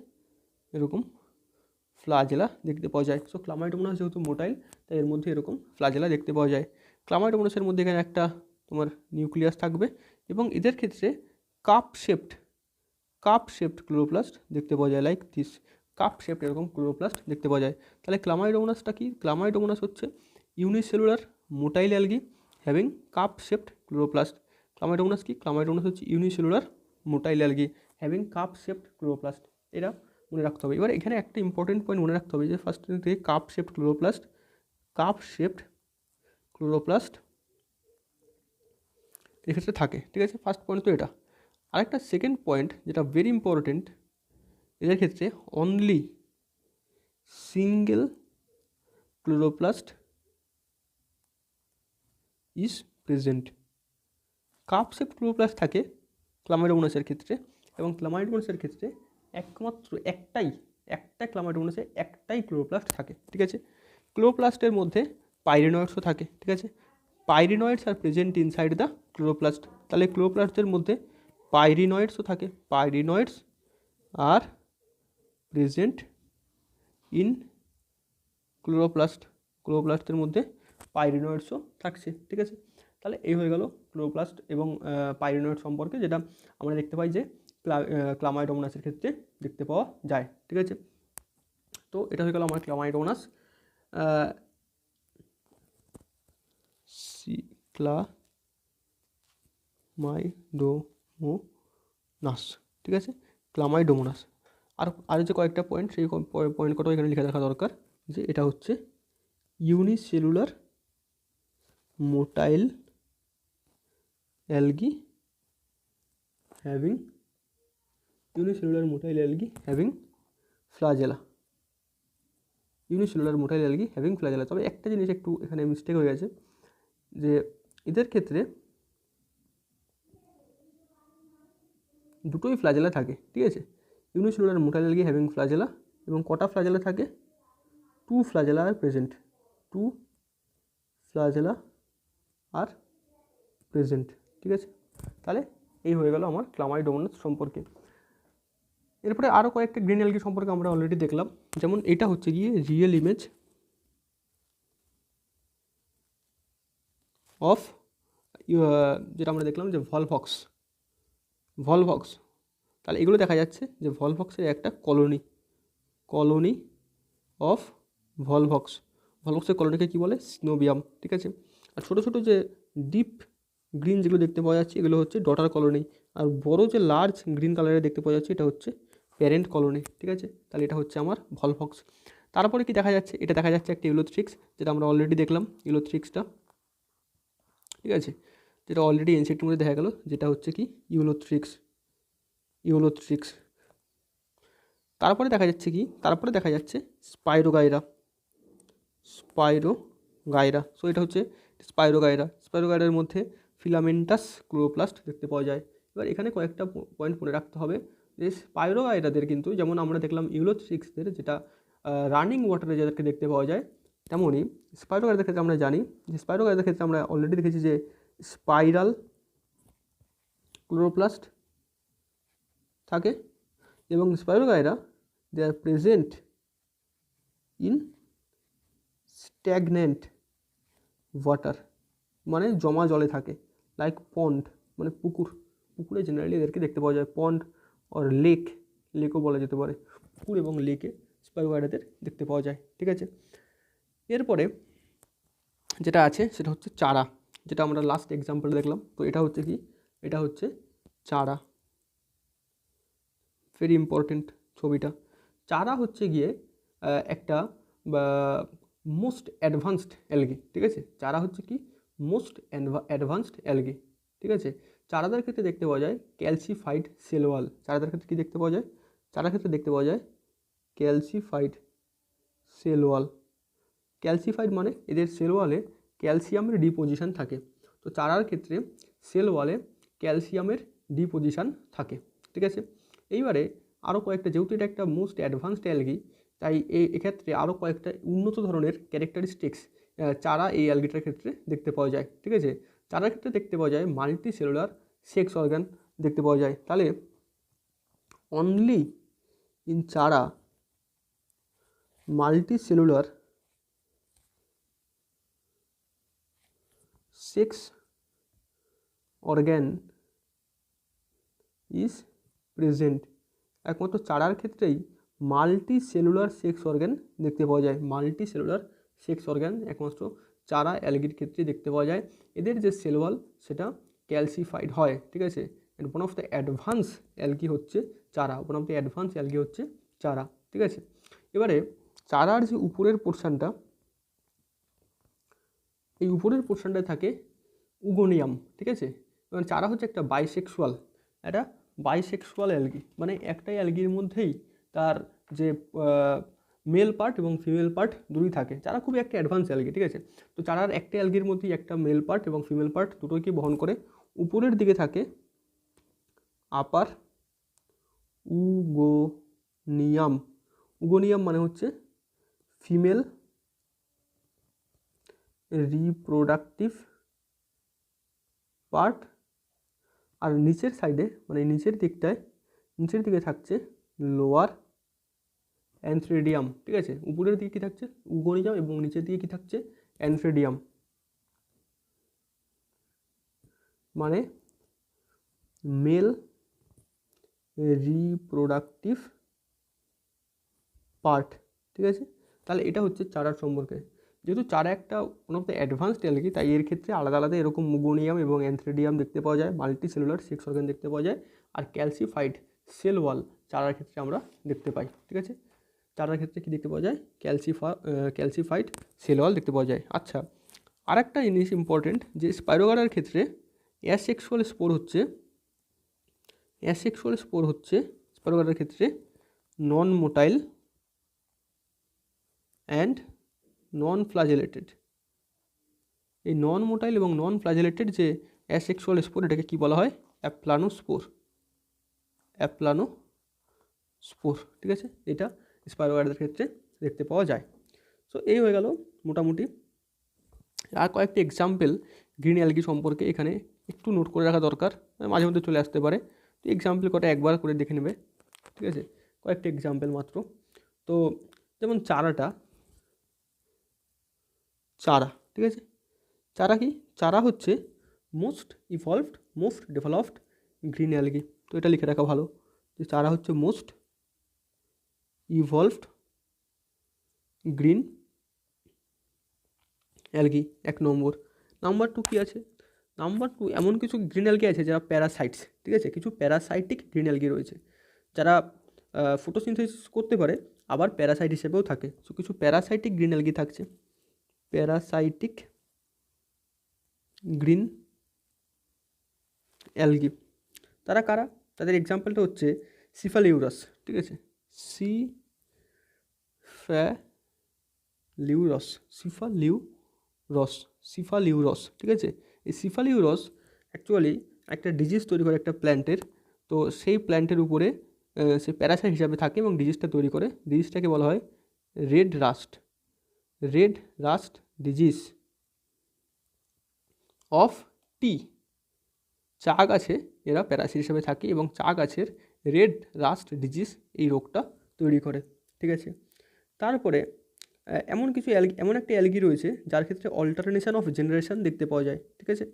এরকম ফ্লাজেলা দেখতে পাওয়া যায়। সো ক্লামাইডোমোনাস যেহেতু মোটাইল, তাই এর মধ্যে এরকম ফ্লাজেলা দেখতে পাওয়া যায়। ক্লামাইডোমোনাসের মধ্যে এখানে একটা তোমার নিউক্লিয়াস থাকবে, এবং এদের ক্ষেত্রে কাপ শেপড ক্লোরোপ্লাস্ট দেখতে পাওয়া যায়, লাইক দিস, কাপ শেপড এরকম ক্লোরোপ্লাস্ট দেখতে পাওয়া যায়। তাহলে ক্লামাইডোমোনাসটা কি, ক্লামাইডোমোনাস হচ্ছে unicellular motile algae having cup shaped chloroplast. Chlamydomonas কি, ক্লামাইডোমোনাস হচ্ছে unicellular motile algae having cup shaped chloroplast. এটা মনে রাখতে হবে। এবার এখানে একটা ইম্পর্টেন্ট পয়েন্ট মনে রাখতে হবে যে ফার্স্ট থেকে কাপ শেপড ক্লোরোপ্লাস্ট এক্ষেত্রে থাকে, ঠিক আছে। ফার্স্ট পয়েন্ট তো এটা। আরেকটা সেকেন্ড পয়েন্ট যেটা ভেরি ইম্পর্টেন্ট, এদের ক্ষেত্রে only single chloroplast is present. Cup shape chloroplast থাকে ক্লামাইডোমোনাসের ক্ষেত্রে, এবং ক্লামাইডোমোনাসের ক্ষেত্রে একমাত্র একটাই ক্লামাইডোমোনাসে একটাই ক্লোরোপ্লাস্ট থাকে, ঠিক আছে। ক্লোরোপ্লাস্টের মধ্যে পাইরিনয়েডসও থাকে, ঠিক আছে। পাইরিনয়েডস আর প্রেজেন্ট ইনসাইড দ্য ক্লোরোপ্লাস্ট। তাহলে ক্লোরোপ্লাস্টের মধ্যে পাইরিনয়েডসও থাকে, পাইরিনয়েডস আর প্রেজেন্ট ইন ক্লোরোপ্লাস্টের মধ্যে পাইরিনয়েডসও থাকছে, ঠিক আছে। তাহলে এই হয়ে গেল ক্লোরোপ্লাস্ট এবং পাইরিনয়েড সম্পর্কে, যেটা আমরা দেখতে পাই যে ক্লামাইডোমোনাসের ক্ষেত্রে দেখতে পাওয়া যায়, ঠিক আছে। তো এটা হয়ে গেল আমার ক্লামাইডোমোনাস। ক্লামাইডোমোনাস, ঠিক আছে, ক্লামাইডোমোনাস। আর যে কয়েকটা পয়েন্ট, সেই পয়েন্ট কটাও এখানে লিখে রাখা দরকার, যে এটা হচ্ছে unicellular motile algae having flagella. তবে একটা জিনিস একটু এখানে মিস্টেক হয়ে গেছে, যে এদের ক্ষেত্রে দুটোই ফ্লাজেলা থাকে, ঠিক আছে। Unicellular motile algae having flagella, এবং কটা ফ্লাজেলা থাকে? 2 ফ্লাজেলা আর প্রেজেন্ট, ঠিক আছে। তাহলে এই হয়ে গেল আমার ক্লামাইডোমোনাস সম্পর্কে। এরপরে আরও কয়েকটা গ্রিন অ্যালগি সম্পর্কে আমরা অলরেডি দেখলাম, যেমন এটা হচ্ছে গিয়ে রিয়েল ইমেজ অফ যেটা আমরা দেখলাম যে ভলভক্স। তাহলে এগুলো দেখা যাচ্ছে যে ভলভক্সের একটা কলোনি অফ ভলভক্সের কলোনিকে কী বলে? সিনোবিয়াম, ঠিক আছে। আর ছোটো ছোটো যে ডিপ গ্রিন যেগুলো দেখতে পাওয়া যাচ্ছে, এগুলো হচ্ছে ডটার কলোনি। আর বড় যে লার্জ গ্রিন কালারের দেখতে পাওয়া যাচ্ছে, এটা হচ্ছে প্যারেন্ট কলোনি, ঠিক আছে। তাহলে এটা হচ্ছে আমার ভলভক্স। তারপরে কি দেখা যাচ্ছে? এটা দেখা যাচ্ছে একটা ইউলোথ্রিক্স, যেটা আমরা অলরেডি দেখলাম ইউলোথ্রিক্সটা, ঠিক আছে, যেটা অলরেডি এনসিটির মধ্যে দেখা গেল, যেটা হচ্ছে কি ইউলোথ্রিক্স। তারপরে দেখা যাচ্ছে স্পাইরোগাইরা। সো এটা হচ্ছে স্পাইরোগাইরার মধ্যে ফিলামেন্টাস ক্লোরোপ্লাস্ট দেখতে পাওয়া যায়। এবার এখানে কয়েকটা পয়েন্ট মনে রাখতে হবে, যে স্পাইরোগাইরাদের কিন্তু, যেমন আমরা দেখলাম ইউলোথ্রিক্সদের যেটা রানিং ওয়াটারে যাদেরকে দেখতে পাওয়া যায়, তেমনই স্পাইরোগাইরাদের ক্ষেত্রে আমরা জানি যে স্পাইরোগাইরাদের ক্ষেত্রে আমরা অলরেডি দেখেছি যে স্পাইরাল ক্লোরোপ্লাস্ট থাকে, এবং Spirogyra they are present in stagnant water, মানে জমা জলে থাকে, লাইক পন্ড, মানে পুকুরে জেনারেলি এদেরকে দেখতে পাওয়া যায়। পন্ড অর লেকও বলা যেতে পারে। পুকুর এবং লেকে স্পাইরোগাইরাদের দেখতে পাওয়া যায়, ঠিক আছে। এরপরে যেটা আছে সেটা হচ্ছে চারা, যেটা আমরা লাস্ট এক্সাম্পলে দেখলাম। তো এটা হচ্ছে কি? এটা হচ্ছে চারা। ভেরি ইম্পর্টেন্ট ছবিটা। চারা হচ্ছে গিয়ে একটা মোস্ট অ্যাডভান্সড অ্যালগি, ঠিক আছে। চারা হচ্ছে কি? মোস্ট অ্যাডভান্সড অ্যালগি, ঠিক আছে। চারাদের ক্ষেত্রে দেখতে পাওয়া যায় ক্যালসিফাইড সেল ওয়াল। চারাদের ক্ষেত্রে কী দেখতে পাওয়া যায়? চারার ক্ষেত্রে দেখতে পাওয়া যায় ক্যালসিফাইড সেল ওয়াল। ক্যালসিফাইড মানে এদের সেল ওয়ালে ক্যালসিয়ামের ডিপোজিশন থাকে। তো চারার ক্ষেত্রে সেল ওয়ালে ক্যালসিয়ামের ডিপোজিশন থাকে, ঠিক আছে। এইবারে আরও কয়েকটা, যেহেতু এটা একটা মোস্ট অ্যাডভান্সড অ্যালগি, তাই এক্ষেত্রে আরও কয়েকটা উন্নত ধরনের ক্যারেক্টারিস্টিক্স চারা এই অ্যালগিটার ক্ষেত্রে দেখতে পাওয়া যায়, ঠিক আছে। চারার ক্ষেত্রে দেখতে পাওয়া যায় মাল্টি সেলুলার সেক্স অর্গান দেখতে পাওয়া যায়। তাহলে অনলি ইন চারা multi cellular sex organ is present. একমাত্র চারার ক্ষেত্রেই মাল্টি সেলুলার সেক্স অর্গান দেখতে পাওয়া যায়। মাল্টি সেলুলার সেক্স অর্গান একমাত্র চারা অ্যালগির ক্ষেত্রে দেখতে পাওয়া যায়। এদের যে সেল ওয়াল সেটা ক্যালসিফাইড হয়, ঠিক আছে। And one of the advance algae হচ্ছে চারা, one of the advance algae হচ্ছে চারা, ঠিক আছে। এবারে চারার যে উপরের পোর্শনটা, এই উপরের পোর্শনটায় থাকে উগোনিয়াম, ঠিক আছে। এবং চারা হচ্ছে একটা বাইসেক্সুয়াল অ্যালগি, মানে একটাই অ্যালগির মধ্যেই তার যে মেল পার্ট এবং ফিমেল পার্ট দুটোই থাকে। চারা খুবই একটা অ্যাডভান্স অ্যালগি, ঠিক আছে। তো চারার একটা অ্যালগির মধ্যেই একটা মেল পার্ট এবং ফিমেল পার্ট দুটোকে বহন করে। উপরের দিকে থাকে আপার উগোনিয়াম, উগোনিয়াম মানে হচ্ছে ফিমেল রিপ্রোডাক্টিভ পার্ট, আর নিচের সাইডে মানে নিচের দিকে থাকছে লোয়ার অ্যানথ্রেডিয়াম, ঠিক আছে। উপরের দিকে কী থাকছে উগোনিয়াম এবং নিচের দিকে কী থাকছে অ্যানথ্রেডিয়াম, মানে মেল রিপ্রোডাক্টিভ পার্ট, ঠিক আছে। তাহলে এটা হচ্ছে চারার সম্পর্কে। যেহেতু চারা একটা one of the advanced algae, তাই এর ক্ষেত্রে আলাদা আলাদা এরকম মুগোনিয়াম এবং অ্যানথ্রেডিয়াম দেখতে পাওয়া যায়, মাল্টি সেলুলার সেক্স অর্গান দেখতে পাওয়া যায়, আর ক্যালসিফাইড সেল ওয়াল চারার ক্ষেত্রে আমরা দেখতে পাই, ঠিক আছে। চারার ক্ষেত্রে কি দেখতে পাওয়া যায় ক্যালসিফাইড সেল ওয়াল দেখতে পাওয়া যায়। আচ্ছা, আর একটা জিনিস ইম্পর্টেন্ট, যে স্পাইরোগারার ক্ষেত্রে অ্যাসেক্সুয়াল স্পোর হচ্ছে স্পাইরোগারার ক্ষেত্রে নন মোটাইল অ্যান্ড নন ফ্লাজেলেটেড। এই নন মোটাইল এবং নন ফ্লাজেলেটেড যে অ্যাসেক্সুয়াল স্পোর, এটাকে কী বলা হয় অ্যাপ্লানোস্পোর, ঠিক আছে। এটা স্পাইরোগারাদের ক্ষেত্রে দেখতে পাওয়া যায়। সো এই হয়ে গেল মোটামুটি। আর কয়েকটি এক্সাম্পল গ্রিন অ্যালগি সম্পর্কে এখানে একটু নোট করে রাখা দরকার, মাঝে মধ্যে চলে আসতে পারে। তো এক্সাম্পল কটা একবার করে দেখে নেবে, ঠিক আছে। কয়েকটি এক্সাম্পল মাত্র। তো যেমন চারা, ঠিক আছে। চারা কি? চারা হচ্ছে মোস্ট ডেভেলপড গ্রিন অ্যালগি। তো এটা লিখে রাখা ভালো যে চারা হচ্ছে মোস্ট ইভলভড গ্রিন অ্যালগি, 1 নম্বর। নাম্বার 2 কী আছে? নাম্বার 2 এমন কিছু গ্রিন অ্যালগি আছে যারা প্যারাসাইটস, ঠিক আছে। কিছু প্যারাসাইটিক গ্রিন অ্যালগি রয়েছে যারা ফটোসিনথেসিস করতে পারে, আবার প্যারাসাইট হিসেবেও থাকে। সো কিছু প্যারাসাইটিক গ্রিন অ্যালগি থাকছে, প্যারাসাইটিক গ্রিন অ্যালগি। তারা কারা? তাদের এক্সাম্পলটা হচ্ছে সিফালিউরাস, ঠিক আছে। সিফালিউরস, ঠিক আছে। এই সিফালিউরস অ্যাকচুয়ালি একটা ডিজিজ তৈরি করে একটা প্ল্যান্টের। তো সেই প্ল্যান্টের উপরে সে প্যারাসাইট হিসাবে থাকে এবং ডিজিজটা তৈরি করে। ডিজিজটাকে বলা হয় রেড রাস্ট ডিজিজ অফ টি। চা গাছে এরা প্যারাসাইট হিসেবে থাকে এবং চা গাছের রেড রাস্ট ডিজিজ এই রোগটা তৈরি করে, ঠিক আছে। তারপরে এমন একটা অ্যালগি রয়েছে যার ক্ষেত্রে অল্টারনেশন অফ জেনারেশন দেখতে পাওয়া যায়, ঠিক আছে।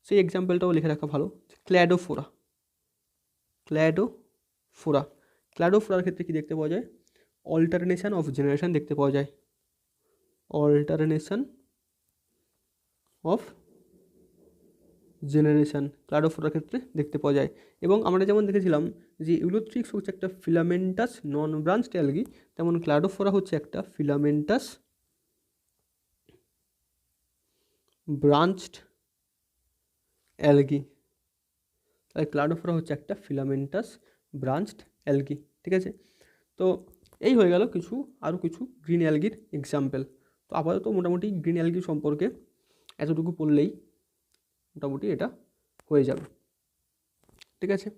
সেই এক্সাম্পলটাও লিখে রাখা ভালো। ক্ল্যাডোফোরার ক্ষেত্রে কি দেখতে পাওয়া যায়? অল্টারনেশন অফ জেনারেশন দেখতে পাওয়া যায়, ক্ল্যাডোফোরার ক্ষেত্রে দেখতে পাওয়া যায়। এবং আমরা যেমন দেখেছিলাম যে ইউলোথ্রিক্স হচ্ছে একটা ফিলামেন্টাস নন ব্রাঞ্চড অ্যালগি, তেমন ক্ল্যাডোফোরা হচ্ছে একটা ফিলামেন্টাস ব্রাঞ্চড অ্যালগি। তাই ক্ল্যাডোফোরা হচ্ছে একটা ফিলামেন্টাস ব্রাঞ্চড অ্যালগি, ঠিক আছে। তো এই হয়ে গেল আরও কিছু গ্রিন অ্যালগির এক্সাম্পল। তো আপাতত মোটামুটি গ্রিন অ্যালগি সম্পর্কে এতটুকু পড়লেই মোটামুটি এটা হয়ে যাবে, ঠিক আছে।